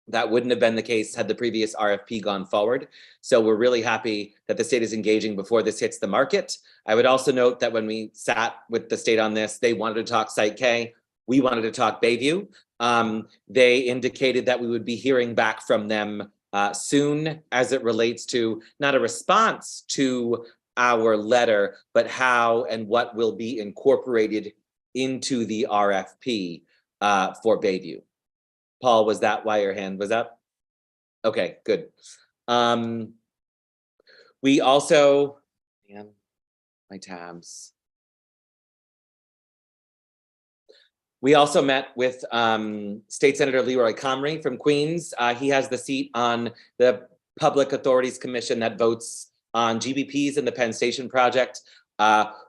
That wouldn't have been the case had the previous RFP gone forward. So we're really happy that the state is engaging before this hits the market. I would also note that when we sat with the state on this, they wanted to talk Site K. We wanted to talk Bayview. They indicated that we would be hearing back from them soon as it relates to not a response to our letter, but how and what will be incorporated into the RFP for Bayview. Paul, was that why your hand was up? Okay, good. We also, man, my tabs. We also met with State Senator Leroy Comrie from Queens. He has the seat on the Public Authorities Commission that votes on GBPs in the Penn Station project.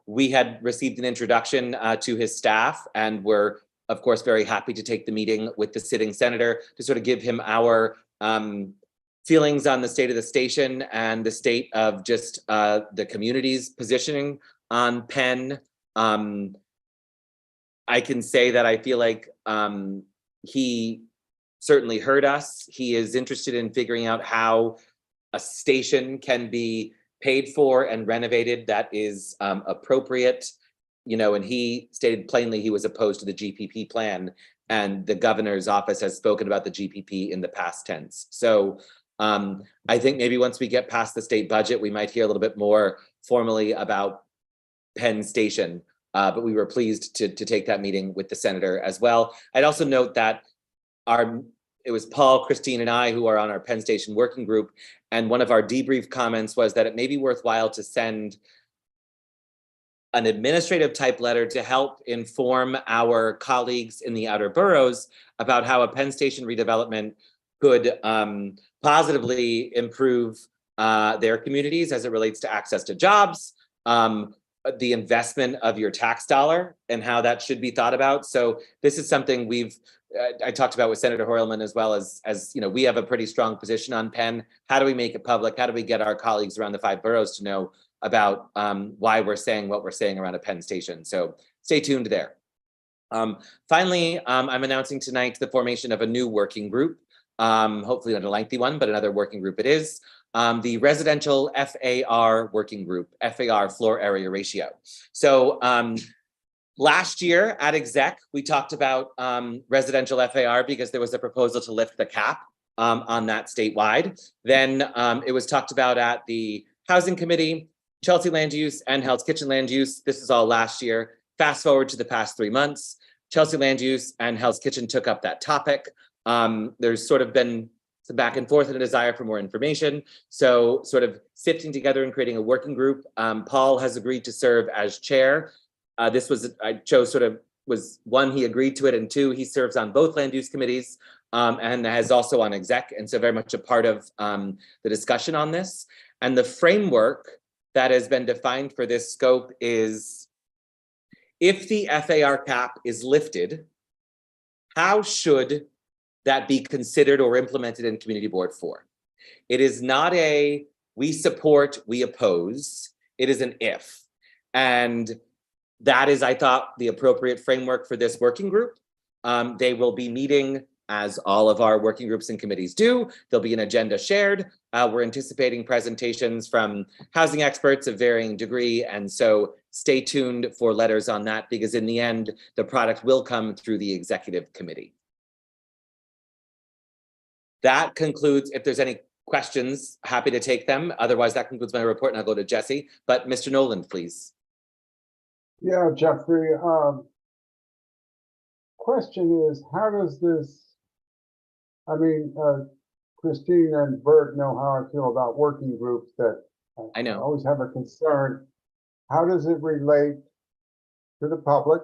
We had received an introduction to his staff, and we're, of course, very happy to take the meeting with the sitting senator to sort of give him our feelings on the state of the station and the state of just the community's positioning on Penn. I can say that I feel like he certainly heard us. He is interested in figuring out how a station can be paid for and renovated that is appropriate, you know, and he stated plainly he was opposed to the GPP plan, and the governor's office has spoken about the GPP in the past tense. So I think maybe once we get past the state budget, we might hear a little bit more formally about Penn Station. But we were pleased to take that meeting with the senator as well. I'd also note that it was Paul, Christine, and I who are on our Penn Station working group, and one of our debrief comments was that it may be worthwhile to send an administrative type letter to help inform our colleagues in the outer boroughs about how a Penn Station redevelopment could positively improve their communities as it relates to access to jobs, the investment of your tax dollar and how that should be thought about. So this is something I talked about with Senator Hoylman as well as we have a pretty strong position on Penn. How do we make it public? How do we get our colleagues around the 5 boroughs to know about why we're saying what we're saying around a Penn station? So stay tuned there. Finally, I'm announcing tonight the formation of a new working group. Hopefully not a lengthy one, but another working group it is. The residential FAR working group, FAR floor area ratio. So last year at exec, we talked about residential FAR because there was a proposal to lift the cap on that statewide. Then it was talked about at the Housing Committee, Chelsea Land Use, and Hell's Kitchen Land Use. This is all last year. Fast forward to the past 3 months, Chelsea Land Use and Hell's Kitchen took up that topic. There's sort of been some back and forth and a desire for more information. So sort of sifting together and creating a working group. Paul has agreed to serve as chair. This was, I chose sort of, was 1, he agreed to it, and 2, he serves on both land use committees and has also on exec. And so very much a part of the discussion on this. And the framework that has been defined for this scope is, if the FAR cap is lifted, how should that be considered or implemented in Community Board 4? It is not a we support, we oppose. It is an if. And that is, I thought, the appropriate framework for this working group. They will be meeting as all of our working groups and committees do. There'll be an agenda shared. We're anticipating presentations from housing experts of varying degree. And so stay tuned for letters on that, because in the end, the product will come through the executive committee. That concludes, if there's any questions, happy to take them. Otherwise, that concludes my report, and I'll go to Jesse. But Mr. Nolan, please. Yeah, Jeffrey, question is, how does this, I mean, Christine and Bert know how I feel about working groups that I know. always have a concern. How does it relate to the public?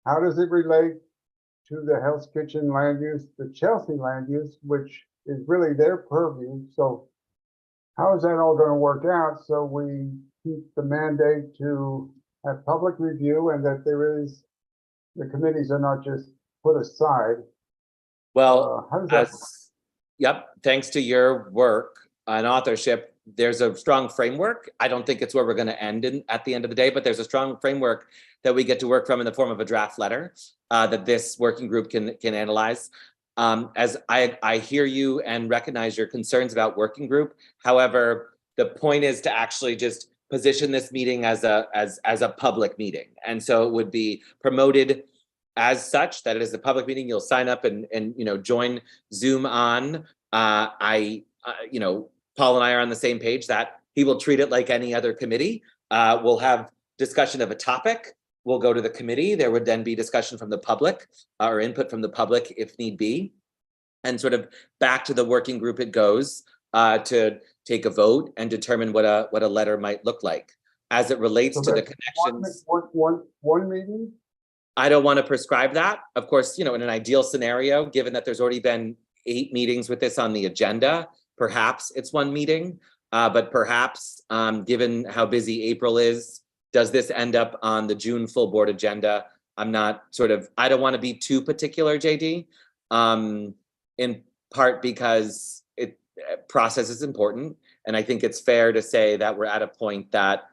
How does it relate to the Hell's Kitchen land use, the Chelsea land use, which is really their purview? So how is that all going to work out so we keep the mandate to have public review and that there is, the committees are not just put aside? Well, how does that yep, thanks to your work and authorship, there's a strong framework. I don't think it's where we're going to end at the end of the day, but there's a strong framework that we get to work from in the form of a draft letter that this working group can analyze. As I hear you and recognize your concerns about working group. However, the point is to actually just position this meeting as a public meeting. And so it would be promoted as such, that it is a public meeting. You'll sign up and join Zoom on. Paul and I are on the same page that he will treat it like any other committee. We'll have discussion of a topic. We'll go to the committee. There would then be discussion from the public or input from the public if need be. And sort of back to the working group it goes to take a vote and determine what a letter might look like. As it relates to the connections. One meeting? I don't want to prescribe that. Of course, in an ideal scenario, given that there's already been 8 meetings with this on the agenda, perhaps it's 1 meeting, but perhaps given how busy April is, does this end up on the June full board agenda? I'm not I don't want to be too particular, JD, in part because process is important. And I think it's fair to say that we're at a point that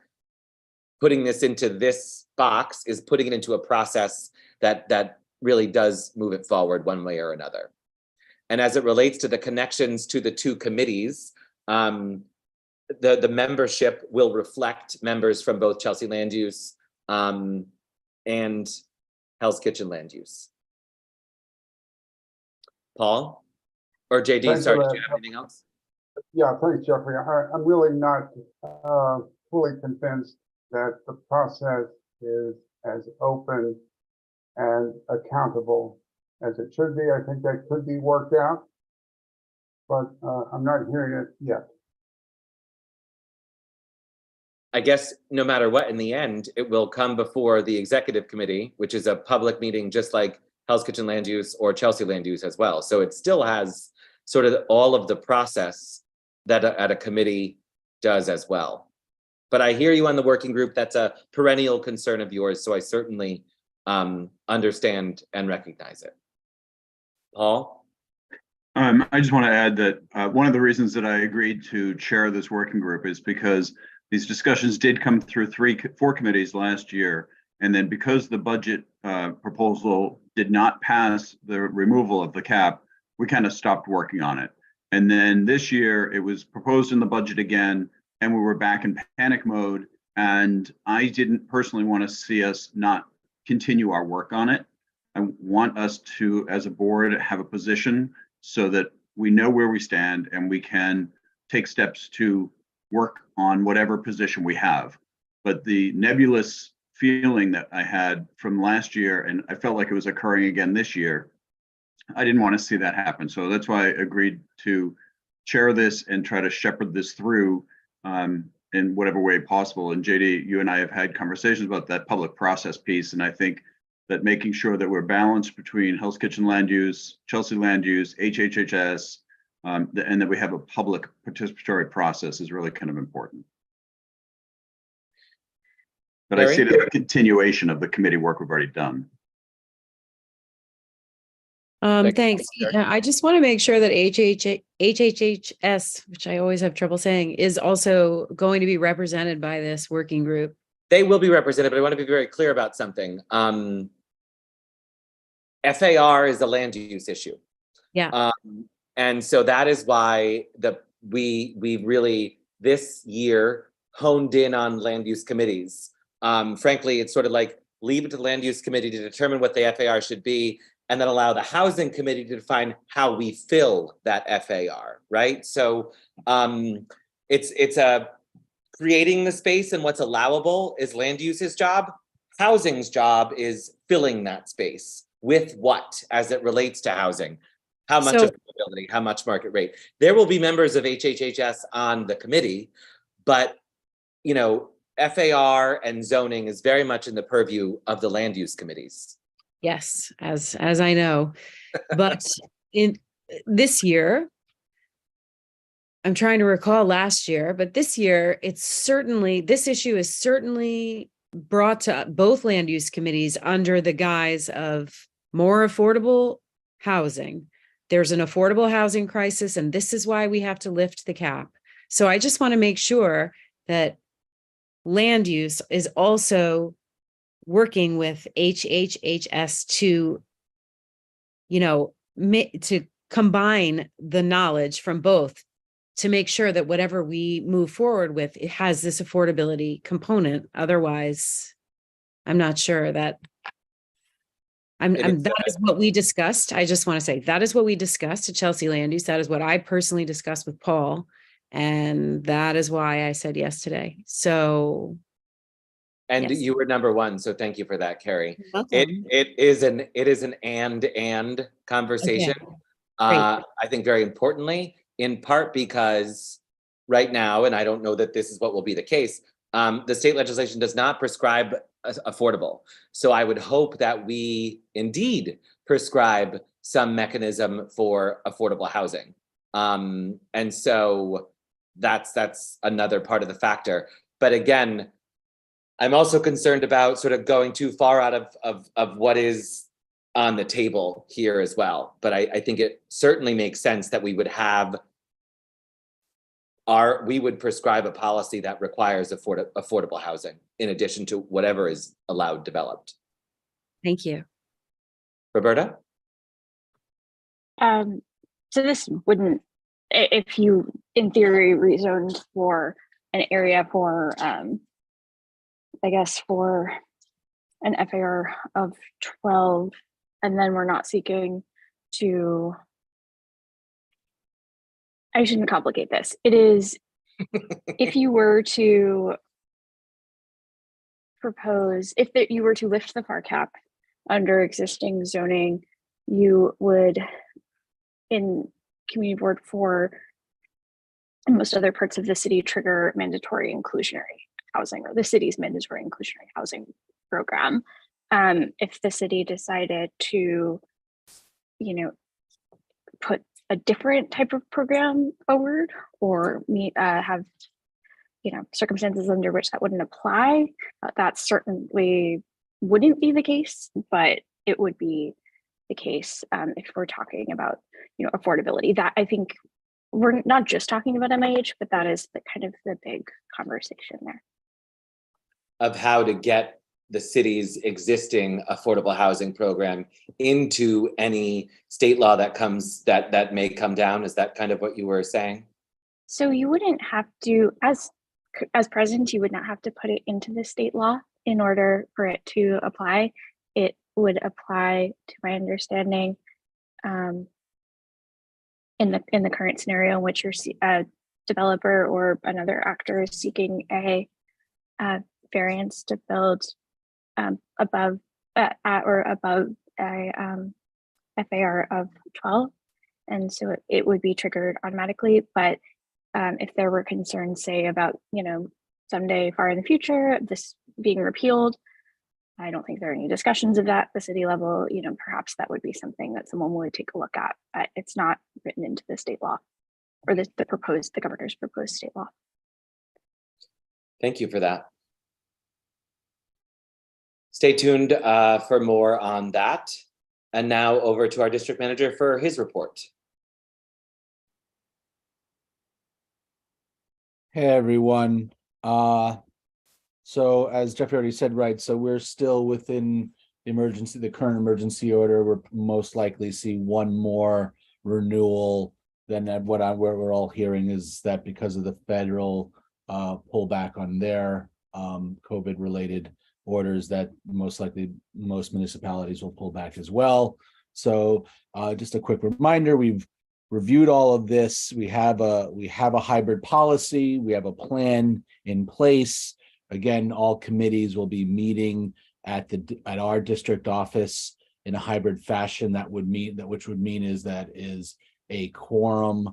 putting this into this box is putting it into a process that really does move it forward one way or another. And as it relates to the connections to the 2 committees, the membership will reflect members from both Chelsea Land Use and Hell's Kitchen Land Use. Paul or JD, Thanks sorry, for did that. you have anything else? Yeah, thanks, Jeffrey. I'm really not fully convinced that the process is as open and accountable as it should be. I think that could be worked out, but I'm not hearing it yet. I guess no matter what, in the end, it will come before the executive committee, which is a public meeting, just like Hell's Kitchen Land Use or Chelsea Land Use as well. So it still has sort of all of the process that a committee does as well. But I hear you on the working group. That's a perennial concern of yours. So I certainly understand and recognize it. Paul? I just want to add that one of the reasons that I agreed to chair this working group is because these discussions did come through 4 committees last year. And then because the budget proposal did not pass the removal of the cap, we kind of stopped working on it. And then this year it was proposed in the budget again, and we were back in panic mode. And I didn't personally want to see us not continue our work on it. I want us to, as a board, have a position so that we know where we stand and we can take steps to work on whatever position we have. But the nebulous feeling that I had from last year, and I felt like it was occurring again this year, I didn't want to see that happen. So that's why I agreed to chair this and try to shepherd this through in whatever way possible. And JD, you and I have had conversations about that public process piece. And I think that making sure that we're balanced between Hell's Kitchen land use, Chelsea land use, HHHS, and that we have a public participatory process is really kind of important. But I see it as a continuation of the committee work we've already done. Thanks. Yeah, I just want to make sure that HHHS, which I always have trouble saying, is also going to be represented by this working group. They will be represented, but I want to be very clear about something. FAR is a land use issue. Yeah. And so that is why we really this year honed in on land use committees. Frankly, it's sort of like leave it to the land use committee to determine what the FAR should be, and then allow the housing committee to define how we fill that FAR, right? So it's creating the space, and what's allowable is land use's job. Housing's job is filling that space with what as it relates to housing. How much affordability, how much market rate. There will be members of HHHS on the committee, but you know, FAR and zoning is very much in the purview of the land use committees. Yes, as I know, but in this year, I'm trying to recall last year, but this year, this issue is certainly brought to both land use committees under the guise of more affordable housing. There's an affordable housing crisis, and this is why we have to lift the cap. So I just want to make sure that land use is also working with HHHS to, to combine the knowledge from both to make sure that whatever we move forward with, it has this affordability component. Otherwise, I'm not sure that that is what we discussed. I just want to say that is what we discussed at Chelsea Land Use. That is what I personally discussed with Paul. And that is why I said yes today. So. And yes. You were number one, so thank you for that, Carrie. It is an and conversation. Okay. I think very importantly, in part because right now, and I don't know that this is what will be the case, the state legislation does not prescribe affordable. So I would hope that we indeed prescribe some mechanism for affordable housing. And so that's another part of the factor. But again, I'm also concerned about sort of going too far out of what is on the table here as well. But I think it certainly makes sense that we would prescribe a policy that requires affordable housing in addition to whatever is allowed developed. Thank you. Roberta? So this wouldn't, if you in theory rezoned for an area for I guess for an FAR of 12, and then we're not seeking to, I shouldn't complicate this. It is, if you were to propose, you were to lift the FAR cap under existing zoning, you would, in Community Board 4 and most other parts of the city, trigger mandatory inclusionary housing, or the city's mandatory inclusionary housing program. If the city decided to, put a different type of program forward, or have, circumstances under which that wouldn't apply, that certainly wouldn't be the case, but it would be the case if we're talking about, affordability. That I think we're not just talking about MIH, but that is the kind of the big conversation there. Of how to get the city's existing affordable housing program into any state law that may come down. Is that kind of what you were saying? So you wouldn't have to, as president, you would not have to put it into the state law in order for it to apply. It would apply, to my understanding, in the current scenario in which a developer or another actor is seeking a variance to build above at or above a FAR of 12, and so it would be triggered automatically. But if there were concerns, say about someday far in the future this being repealed, I don't think there are any discussions of that at the city level. Perhaps that would be something that someone would take a look at. But it's not written into the state law or the governor's proposed state law. Thank you for that. Stay tuned for more on that. And now over to our district manager for his report. Hey, everyone. So as Jeffrey already said, right, so we're still within the current emergency order. We're most likely see one more renewal than what we're all hearing is that because of the federal pullback on their COVID related orders, that most likely most municipalities will pull back as well. So just a quick reminder, we've reviewed all of this. We have a hybrid policy. We have a plan in place. Again, all committees will be meeting at our district office in a hybrid fashion. Which would mean is a quorum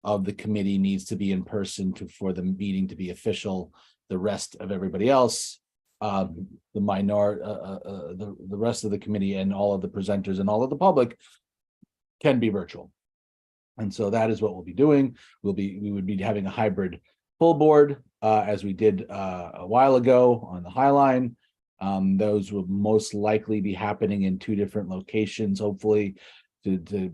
of the committee needs to be in person for the meeting to be official. The rest of everybody else, the rest of the committee and all of the presenters and all of the public can be virtual. And so that is what we'll be doing. We would be having a hybrid full board as we did a while ago on the High Line. Those will most likely be happening in 2 different locations, hopefully to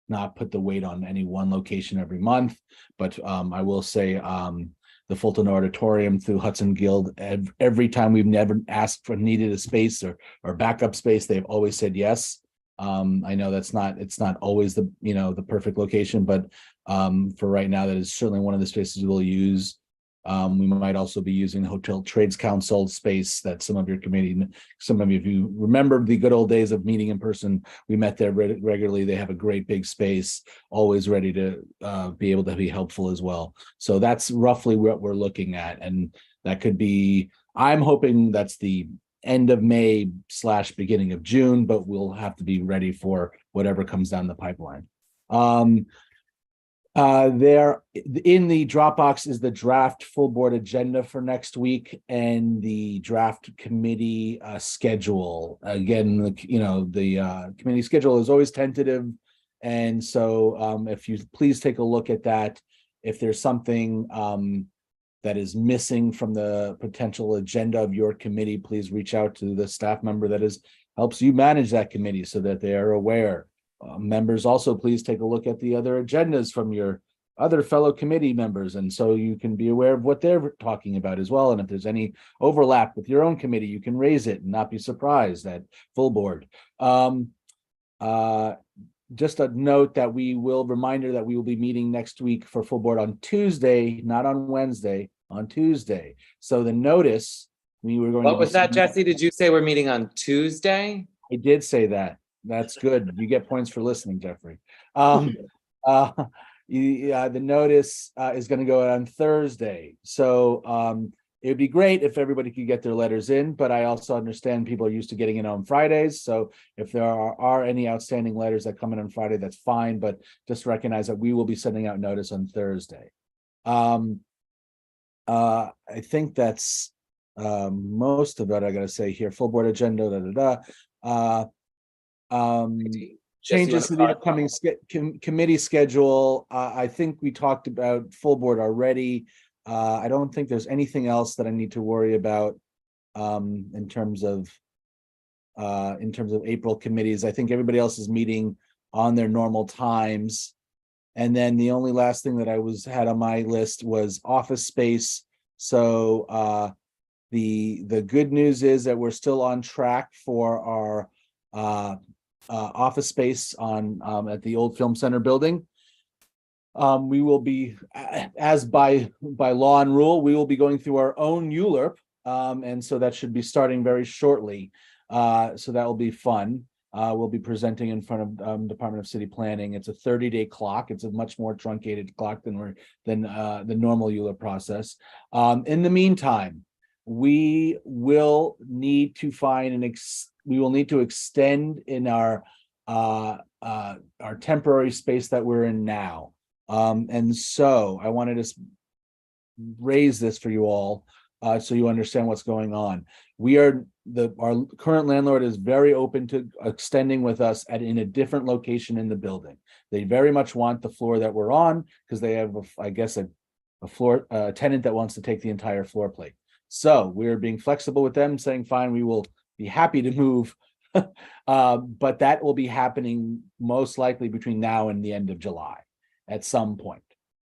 not put the weight on any one location every month. But I will say the Fulton Auditorium through Hudson Guild, every time we've never asked for needed a space or backup space, they've always said yes. I know it's not always the perfect location, but for right now, that is certainly one of the spaces we'll use. We might also be using the Hotel Trades Council space that some of you remember the good old days of meeting in person. We met there regularly. They have a great big space, always ready to be able to be helpful as well. So that's roughly what we're looking at. And that could be, I'm hoping that's the end of May / beginning of June, but we'll have to be ready for whatever comes down the pipeline. There in the Dropbox is the draft full board agenda for next week and the draft committee schedule. Again, the committee schedule is always tentative, and so if you please take a look at that. If there's something that is missing from the potential agenda of your committee, please reach out to the staff member that helps you manage that committee so that they are aware. Members also please take a look at the other agendas from your other fellow committee members, and so you can be aware of what they're talking about as well. And if there's any overlap with your own committee, you can raise it and not be surprised at full board. Just a note that reminder that we will be meeting next week for full board on Tuesday, not on Wednesday, on Tuesday. So the notice we were going. What was that, Jesse? Did you say we're meeting on Tuesday? I did say that. That's good. You get points for listening, Jeffrey. The notice is going to go out on Thursday. So it would be great if everybody could get their letters in, but I also understand people are used to getting in on Fridays. So if there are any outstanding letters that come in on Friday, that's fine. But just recognize that we will be sending out notice on Thursday. I think that's most of what I got to say here. Full board agenda, changes to the upcoming committee schedule. I think we talked about full board already. I don't think there's anything else that I need to worry about in terms of in terms of April committees. I think everybody else is meeting on their normal times. And then the only last thing that I had on my list was office space. So the good news is that we're still on track for our office space on at the old Film Center building. We will be, as by law and rule, we will be going through our own ULURP, and so that should be starting very shortly. So that will be fun. We'll be presenting in front of Department of City Planning. It's a 30-day clock. It's a much more truncated clock than the normal ULURP process. In the meantime, we will need to find we will need to extend in our temporary space that we're in now. And so I wanted to raise this for you all so you understand what's going on. Our current landlord is very open to extending with us in a different location in the building. They very much want the floor that we're on because they have, I guess, a tenant that wants to take the entire floor plate. So we're being flexible with them, saying, fine, we will be happy to move. But that will be happening most likely between now and the end of July at some point.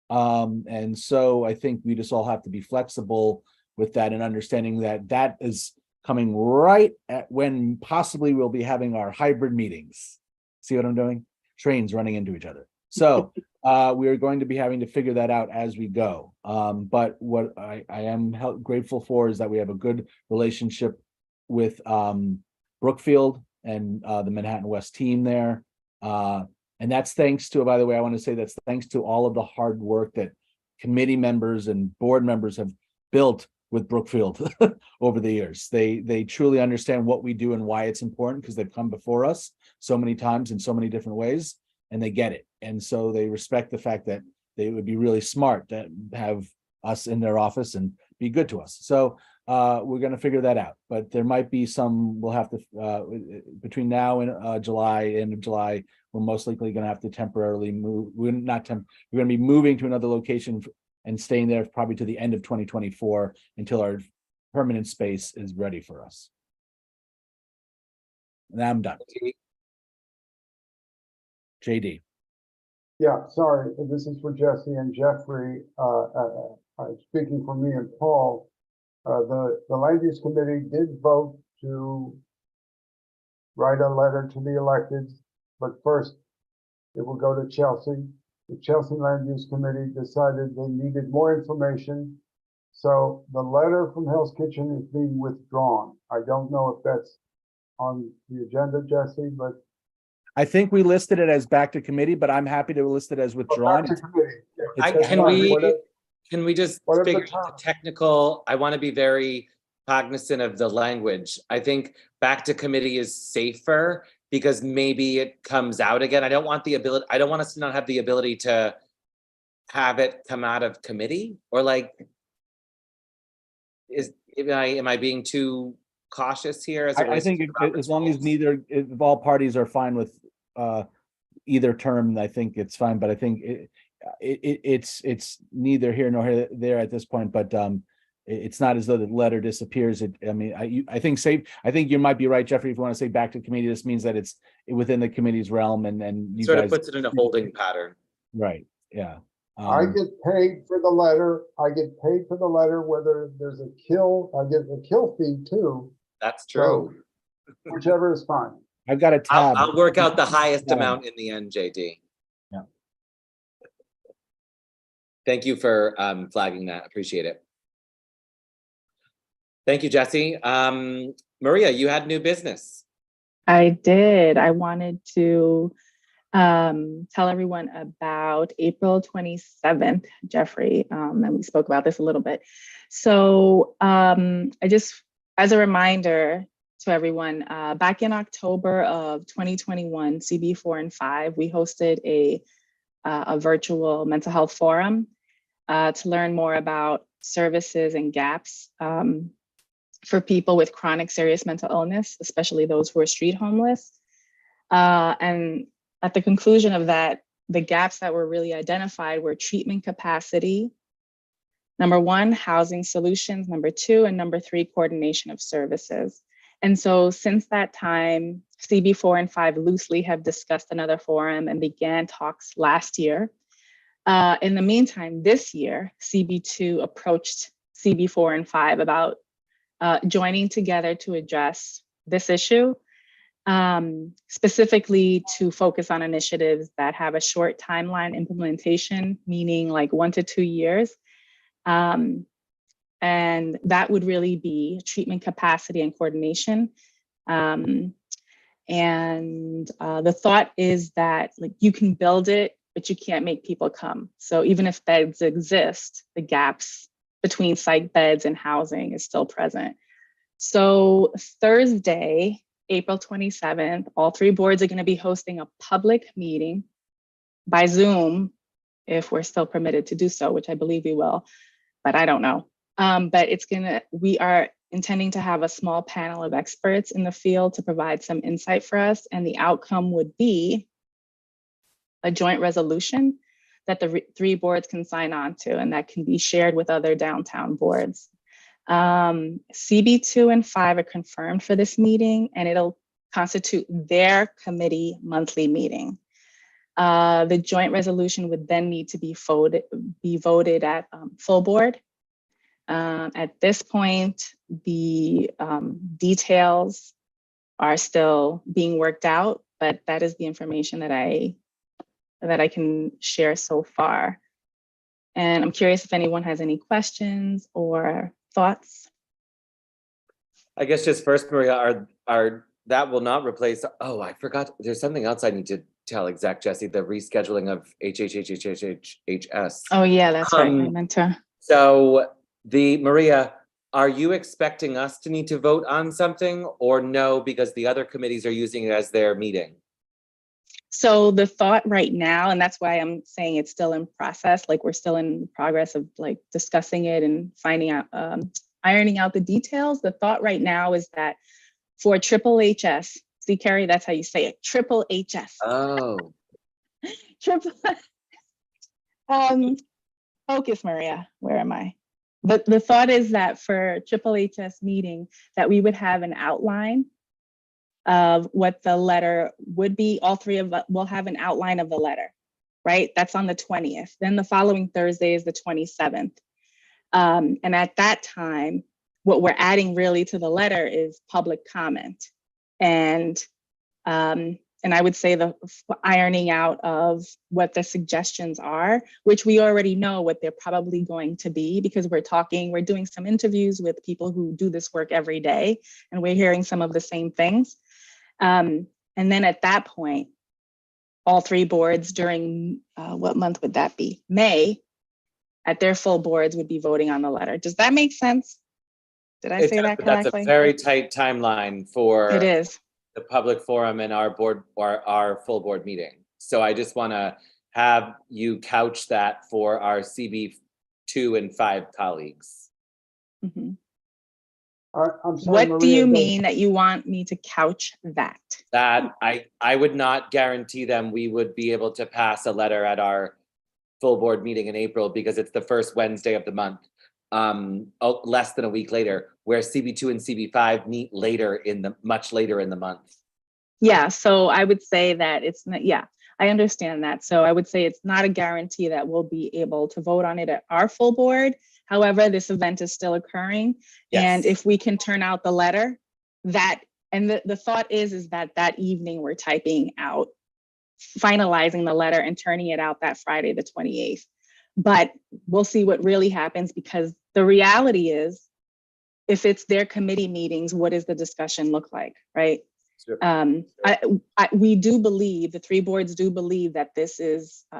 And so I think we just all have to be flexible with that and understanding that that is coming right at when possibly we'll be having our hybrid meetings. See what I'm doing? Trains running into each other. So we are going to be having to figure that out as we go. But what I am grateful for is that we have a good relationship with Brookfield and the Manhattan West team there. And that's thanks to, by the way, I want to say that's thanks to all of the hard work that committee members and board members have built with Brookfield over the years. They truly understand what we do and why it's important because they've come before us so many times in so many different ways, and they get it. And so they respect the fact that they would be really smart to have us in their office and be good to us. So we're going to figure that out. But there might be some, we'll have to, between now and end of July, we're most likely going to have to temporarily move. We're going to be moving to another location and staying there probably to the end of 2024 until our permanent space is ready for us. And I'm done. JD. Yeah, sorry, this is for Jesse and Jeffrey. Speaking for me and Paul, the Land Use Committee did vote to write a letter to the electeds, but first it will go to Chelsea. The Chelsea Land Use Committee decided they needed more information. So the letter from Hell's Kitchen is being withdrawn. I don't know if that's on the agenda, Jesse, but I think we listed it as back to committee, but I'm happy to list it as withdrawn. back to committee. Can we just figure out the technical? I want to be very cognizant of the language. I think back to committee is safer because maybe it comes out again. I don't want us to not have the ability to have it come out of committee, or like, am I being too cautious here? I think as long as if all parties are fine with either term, I think it's fine. But I think it's neither here nor there at this point. But it's not as though the letter disappears. I think you might be right, Jeffrey. If you want to say back to committee, this means that it's within the committee's realm, and you sort guys of puts it in a holding pattern. Right. Yeah. I get paid for the letter. Whether there's a kill, I get a kill fee too. That's true. So whichever is fine. I've got a tab. I'll work out the highest amount in the end, JD. Yeah. Thank you for flagging that. Appreciate it. Thank you, Jesse. Maria, you had new business. I did. I wanted to tell everyone about April 27th, Jeffrey, and we spoke about this a little bit. So I just, as a reminder to everyone, back in October of 2021, CB4 and 5, we hosted a virtual mental health forum to learn more about services and gaps for people with chronic serious mental illness, especially those who are street homeless. And at the conclusion of that, the gaps that were really identified were treatment capacity, number 1, housing solutions, number 2, and number 3, coordination of services. And so since that time, CB4 and 5 loosely have discussed another forum and began talks last year. In the meantime, this year, CB2 approached CB4 and 5 about joining together to address this issue, specifically to focus on initiatives that have a short timeline implementation, meaning like 1 to 2 years. And that would really be treatment capacity and coordination. The thought is that like you can build it, but you can't make people come. So even if beds exist, the gaps between psych beds and housing is still present. So Thursday, April 27th, all 3 boards are going to be hosting a public meeting by Zoom, if we're still permitted to do so, which I believe we will, but I don't know. But we are intending to have a small panel of experts in the field to provide some insight for us. And the outcome would be a joint resolution that the 3 boards can sign on to, and that can be shared with other downtown boards. CB2 and 5 are confirmed for this meeting, and it'll constitute their committee monthly meeting. The joint resolution would then need to be voted at full board. At this point, the details are still being worked out, but that is the information that I can share so far. And I'm curious if anyone has any questions or thoughts. I guess just first, Maria, that will not replace, oh, I forgot, there's something else I need to tell Exec Jesse, the rescheduling of HHHHHHS. Oh yeah, that's right, I meant to. So Maria, are you expecting us to need to vote on something or no, because the other committees are using it as their meeting? So the thought right now, and that's why I'm saying it's still in process, like we're still in progress of like discussing it and finding out, ironing out the details. The thought right now is that for triple HS, see Carrie, that's how you say it, triple HS. Oh. Triple, focus Maria, where am I? But the thought is that for triple HS meeting, that we would have an outline of what the letter would be. All 3 of us will have an outline of the letter, right? That's on the 20th. Then the following Thursday is the 27th. And at that time, what we're adding really to the letter is public comment. And I would say the ironing out of what the suggestions are, which we already know what they're probably going to be, because we're doing some interviews with people who do this work every day, and we're hearing some of the same things. And then at that point, all 3 boards during, what month would that be? May, at their full boards would be voting on the letter. Does that make sense? Did I say that correctly? That's a very tight timeline for it is. The public forum and our board or our full board meeting. So I just want to have you couch that for our CB2 and 5 colleagues. Mm-hmm. I'm sorry, what do you mean that you want me to couch that? That I would not guarantee them we would be able to pass a letter at our full board meeting in April because it's the first Wednesday of the month, less than a week later, where CB2 and CB5 meet much later in the month. Yeah, so I would say that it's not, yeah, I understand that. So I would say it's not a guarantee that we'll be able to vote on it at our full board. However, this event is still occurring. Yes. And if we can turn out the letter, the thought is that evening we're typing out, finalizing the letter and turning it out that Friday, the 28th. But we'll see what really happens, because the reality is, if it's their committee meetings, what does the discussion look like, right? Sure. We do believe, the 3 boards do believe that this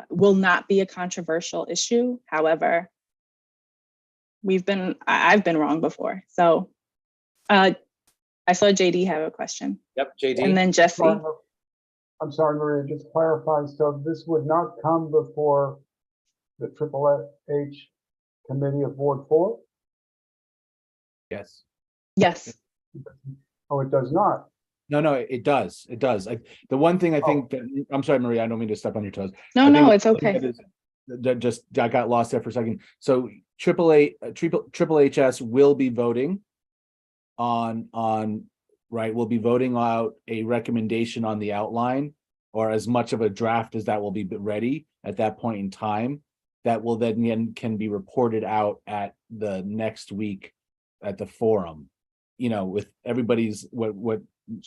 will not be a controversial issue. However, I've been wrong before. So I saw JD have a question. Yep, JD. And then Jesse. I'm sorry, Maria, just clarify. So this would not come before the Triple H Committee of Board 4? Yes. Yes. Oh, it does not. No, it does. It does. The one thing I think that, I'm sorry, Maria, I don't mean to step on your toes. No, it's okay. I got lost there for a second. So Triple HS will be voting on right, we'll be voting out a recommendation on the outline, or as much of a draft as that will be ready at that point in time, that will then can be reported out at the next week at the forum, with everybody's what,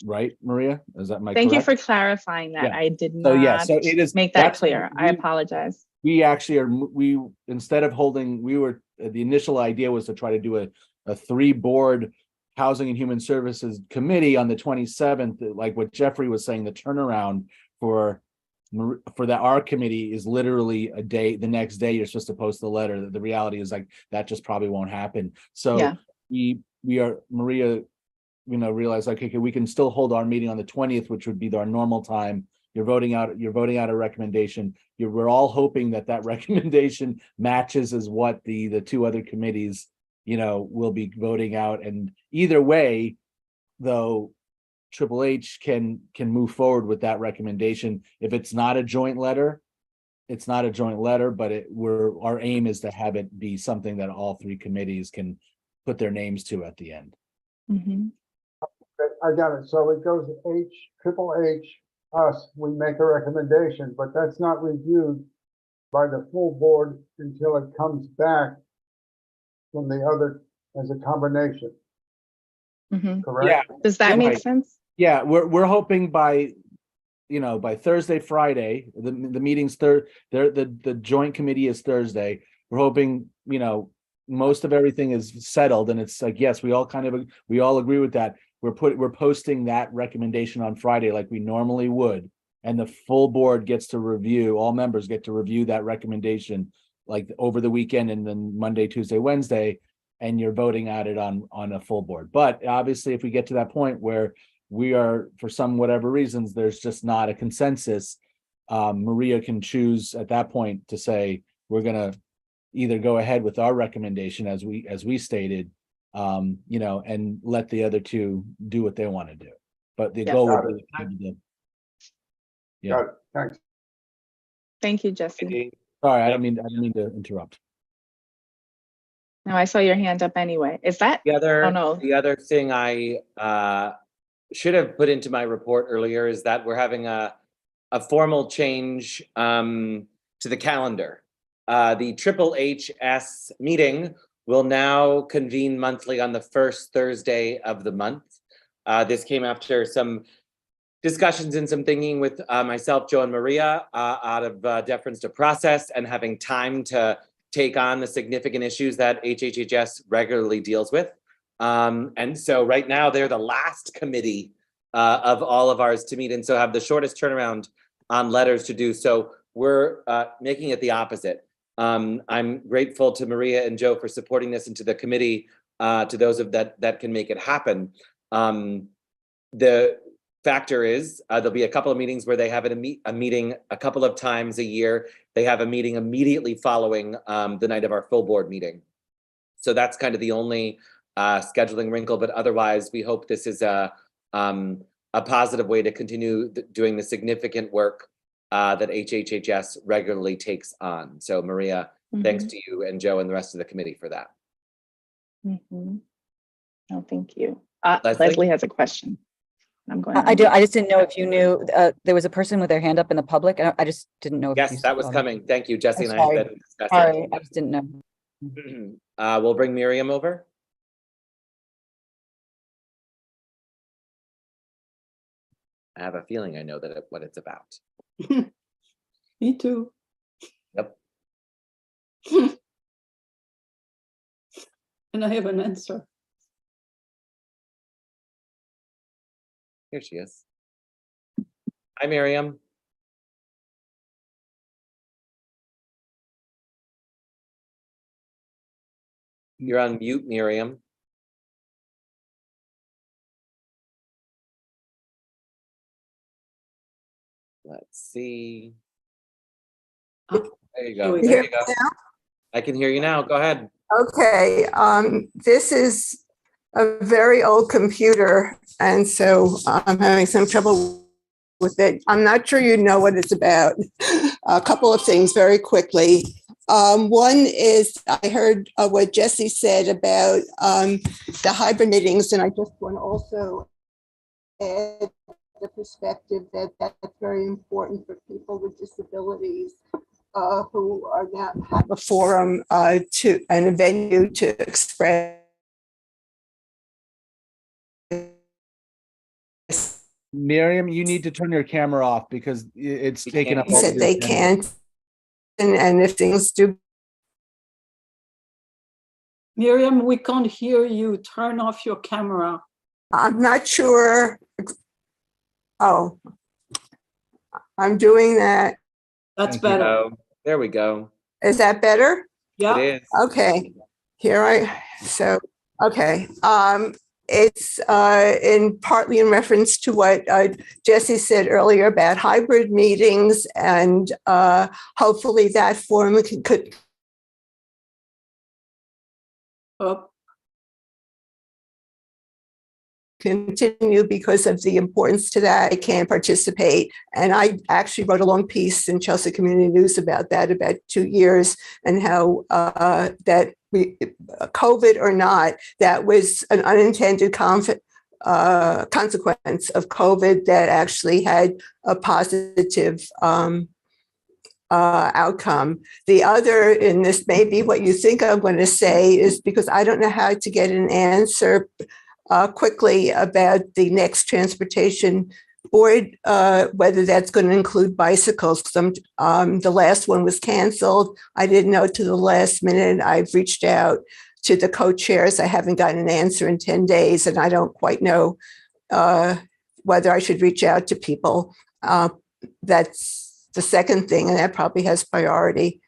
right, Maria? Is that my Thank you correct? for clarifying that. Yeah. I did So yeah, not so it is make that that's- clear. I we- apologize. We actually instead of holding, the initial idea was to try to do a 3-board Housing and Human Services Committee on the 27th, like what Jeffrey was saying, the turnaround for that our committee is literally a day, the next day you're supposed to post the letter. The reality is like that just probably won't happen. So Yeah. we are, Maria, realized like, okay, we can still hold our meeting on the 20th, which would be our normal time. You're voting out a recommendation. We're all hoping that recommendation matches as what the 2 other committees, will be voting out. And either way, though, Triple H can move forward with that recommendation. If it's not a joint letter, it's not a joint letter, but our aim is to have it be something that all 3 committees can put their names to at the end. Mm-hmm. I got it. So it goes Triple H, us, we make a recommendation, but that's not reviewed by the full board until it comes back from the other as a combination, Mm-hmm. correct? Yeah. Does that make sense? Yeah, we're hoping by Thursday, Friday, the meeting's the joint committee is Thursday. We're hoping, most of everything is settled, and it's like, yes, we all agree with that. We're posting that recommendation on Friday like we normally would, and the full board gets to review, all members get to review that recommendation like over the weekend, and then Monday, Tuesday, Wednesday, and you're voting at it on a full board. But obviously, if we get to that point where we are, for some whatever reasons, there's just not a consensus, Maria can choose at that point to say, we're gonna either go ahead with our recommendation as we stated, and let the other 2 do what they want to do. But the goal would be Got it. Thanks. Thank you, Jesse. Sorry, I don't mean to interrupt. No, I saw your hand up anyway. Is that? The other, Oh, no. the other thing I should have put into my report earlier is that we're having a formal change to the calendar. The Triple HS meeting will now convene monthly on the first Thursday of the month. This came after some discussions and some thinking with myself, Joe, and Maria out of deference to process and having time to take on the significant issues that HHHS regularly deals with. And so right now they're the last committee of all of ours to meet, and so have the shortest turnaround on letters to do. So we're making it the opposite. I'm grateful to Maria and Joe for supporting this into the committee, to those of that can make it happen. The factor is there'll be a couple of meetings where they have a meeting a couple of times a year. They have a meeting immediately following the night of our full board meeting. So that's kind of the only scheduling wrinkle, but otherwise we hope this is a positive way to continue doing the significant work that HHHS regularly takes on. So Maria, thanks to you and Joe and the rest of the committee for that. Mm-hmm. No, thank you. Leslie? Leslie has a question. I'm going. I do. I just didn't know if you knew, there was a person with their hand up in the public. I just didn't know. If Yes, you that was saw them. coming. Thank you, Jesse I'm and I sorry. have been discussing. Sorry, I just didn't know. We'll bring Miriam over. I have a feeling I know what it's about. Me too. Yep. And I have an answer. Here she is. Hi, Miriam. You're on mute, Miriam. Let's see. There you go. Can There you go. I can hear you now. Go ahead. Okay, this is a very old computer, and so I'm having some trouble with it. I'm not sure you know what it's about. A couple of things very quickly. One is I heard what Jesse said about the hybrid meetings, and I just want to also add the perspective that that's very important for people with disabilities who are not have a forum and a venue to express. Miriam, you need to turn your camera off because it's taken up. all Said your they attention. can't, and if things do. Miriam, we can't hear you. Turn off your camera. I'm not sure. Oh, I'm doing that. That's Thank you. better. Oh, there we go. Is that better? Yeah. It is. Okay, okay. It's partly in reference to what Jesse said earlier about hybrid meetings, and hopefully that forum could continue because of the importance to that. I can't participate. And I actually wrote a long piece in Chelsea Community News about that about 2 years, and how that we, COVID or not, that was an unintended consequence of COVID that actually had a positive outcome. The other, and this may be what you think I'm going to say, is because I don't know how to get an answer quickly about the next transportation board, whether that's going to include bicycles. The last one was canceled. I didn't know to the last minute. I've reached out to the co-chairs. I haven't gotten an answer in 10 days, and I don't quite know whether I should reach out to people. That's the second thing, and that probably has priority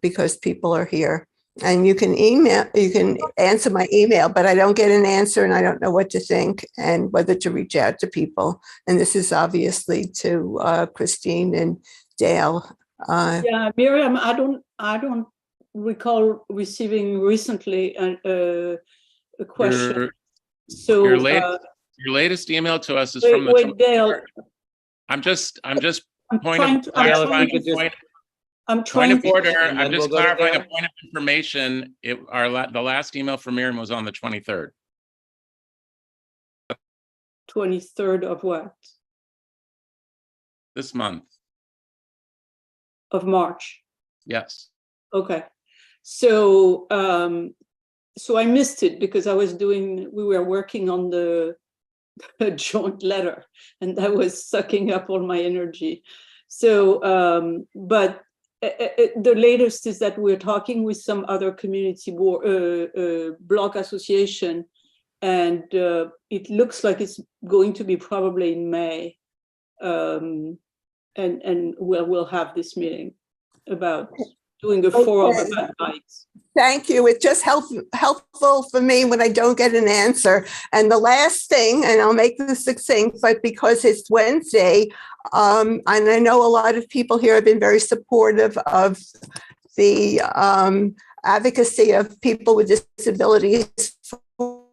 because people are here. And you can answer my email, but I don't get an answer, and I don't know what to think and whether to reach out to people. And this is obviously to Christine and Dale. Yeah, Miriam, I don't recall receiving recently a question. Your latest email to us is from the. Wait, Dale. I'm just I'm clarifying a point of information. The last email from Miriam was on the 23rd. 23rd of what? This month. Of March. Yes. Okay. So so I missed it because we were working on the joint letter, and that was sucking up all my energy. So but the latest is that we're talking with some other community block association, and it looks like it's going to be probably in May, and we'll have this meeting about doing a forum about bikes. Thank you. It's just helpful for me when I don't get an answer. And the last thing, and I'll make this succinct, but because it's Wednesday, and I know a lot of people here have been very supportive of the advocacy of people with disabilities for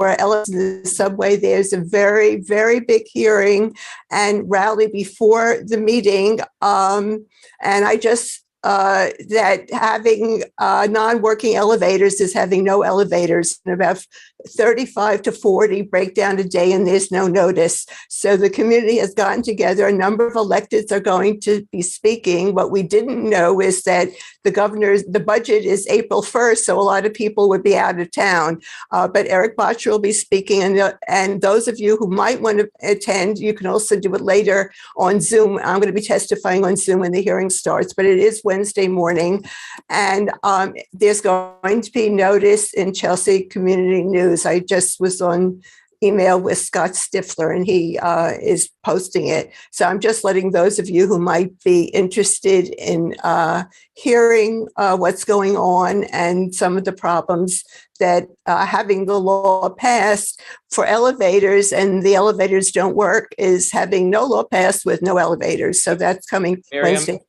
LS in the subway. There's a very, very big hearing and rally before the meeting. And I just that having non-working elevators is having no elevators, and about 35 to 40 break down a day, and there's no notice. So the community has gotten together. A number of electeds are going to be speaking. What we didn't know is that the budget is April 1st, so a lot of people would be out of town. But Eric Botcher will be speaking, and those of you who might want to attend, you can also do it later on Zoom. I'm going to be testifying on Zoom when the hearing starts, but it is Wednesday morning, and there's going to be notice in Chelsea Community News. I just was on email with Scott Stifler, and he is posting it. So I'm just letting those of you who might be interested in hearing what's going on and some of the problems that having the law passed for elevators and the elevators don't work is having no law passed with no elevators. So that's coming Miriam, Wednesday.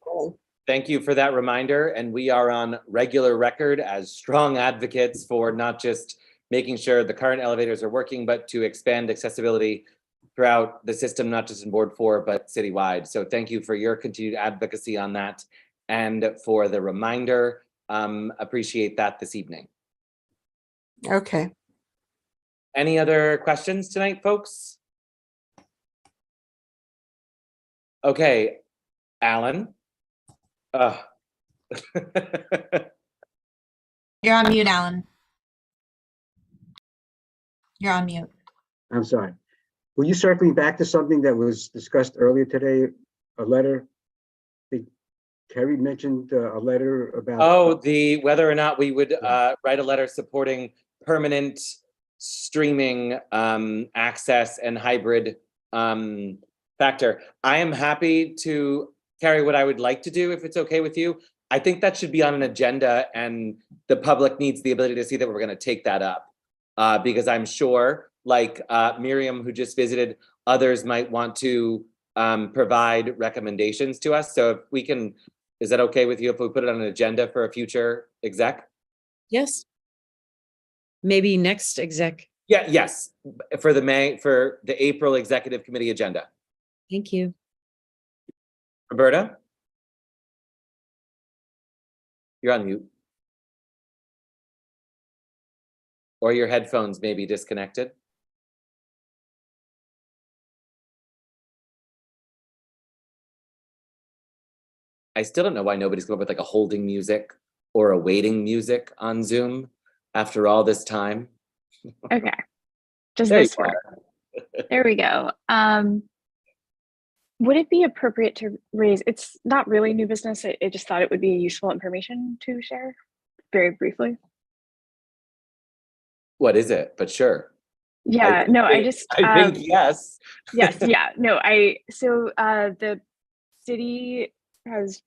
thank you for that reminder. And we are on regular record as strong advocates for not just making sure the current elevators are working, but to expand accessibility throughout the system, not just in Board 4, but citywide. So thank you for your continued advocacy on that and for the reminder. Appreciate that this evening. Okay. Any other questions tonight, folks? Okay, Alan. You're on mute, Alan. You're on mute. I'm sorry. Were you circling back to something that was discussed earlier today? A letter? I think Kerry mentioned a letter about. Oh, the whether or not we would write a letter supporting permanent streaming access and hybrid factor. I am happy to carry what I would like to do if it's okay with you. I think that should be on an agenda, and the public needs the ability to see that we're going to take that up because I'm sure, like Miriam, who just visited, others might want to provide recommendations to us. So if we can, is that okay with you if we put it on an agenda for a future exec? Yes. Maybe next exec. Yeah, yes, for the April executive committee agenda. Thank you. Roberta? You're on mute. Or your headphones may be disconnected. I still don't know why nobody's come up with like a holding music or a waiting music on Zoom after all this time. Okay. Does There this you work? There we go. Would it be appropriate to raise, it's not really new business, I just thought it would be useful information to share very briefly. What is it? But sure. Yeah, no, I just I think yes. yes, yeah, no, so the city has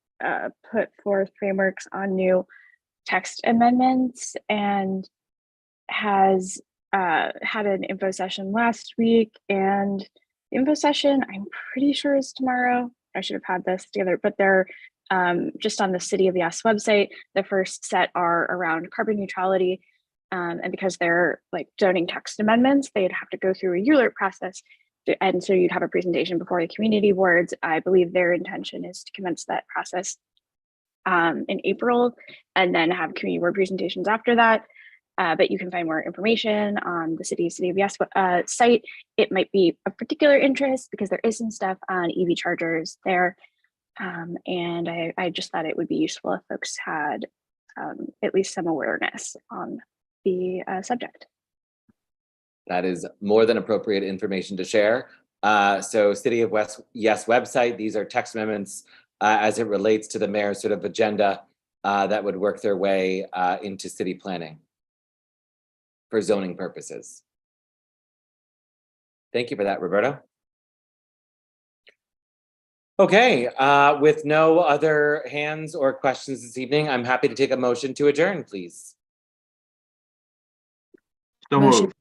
put forth frameworks on new text amendments and has had an info session last week, and the info session I'm pretty sure is tomorrow. I should have had this together, but they're just on the City of Yes website. The first set are around carbon neutrality, and because they're like zoning text amendments, they'd have to go through a ULERT process, and so you'd have a presentation before the community boards. I believe their intention is to commence that process in April, and then have community board presentations after that. But you can find more information on the City of Yes site. It might be of particular interest because there is some stuff on EV chargers there. And I just thought it would be useful if folks had at least some awareness on the subject. That is more than appropriate information to share. So City of Yes website, these are text amendments as it relates to the mayor's sort of agenda that would work their way into city planning for zoning purposes. Thank you for that, Roberta. Okay, with no other hands or questions this evening, I'm happy to take a motion to adjourn, please. So moved.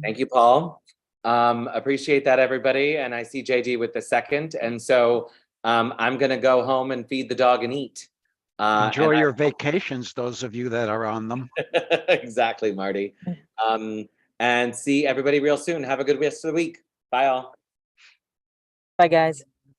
Thank you, Paul. Appreciate that, everybody. And I see JD with the second. And so I'm going to go home and feed the dog and eat. Enjoy your vacations, those of you that are on them. Exactly, Marty. And see everybody real soon. Have a good rest of the week. Bye, all. Bye, guys.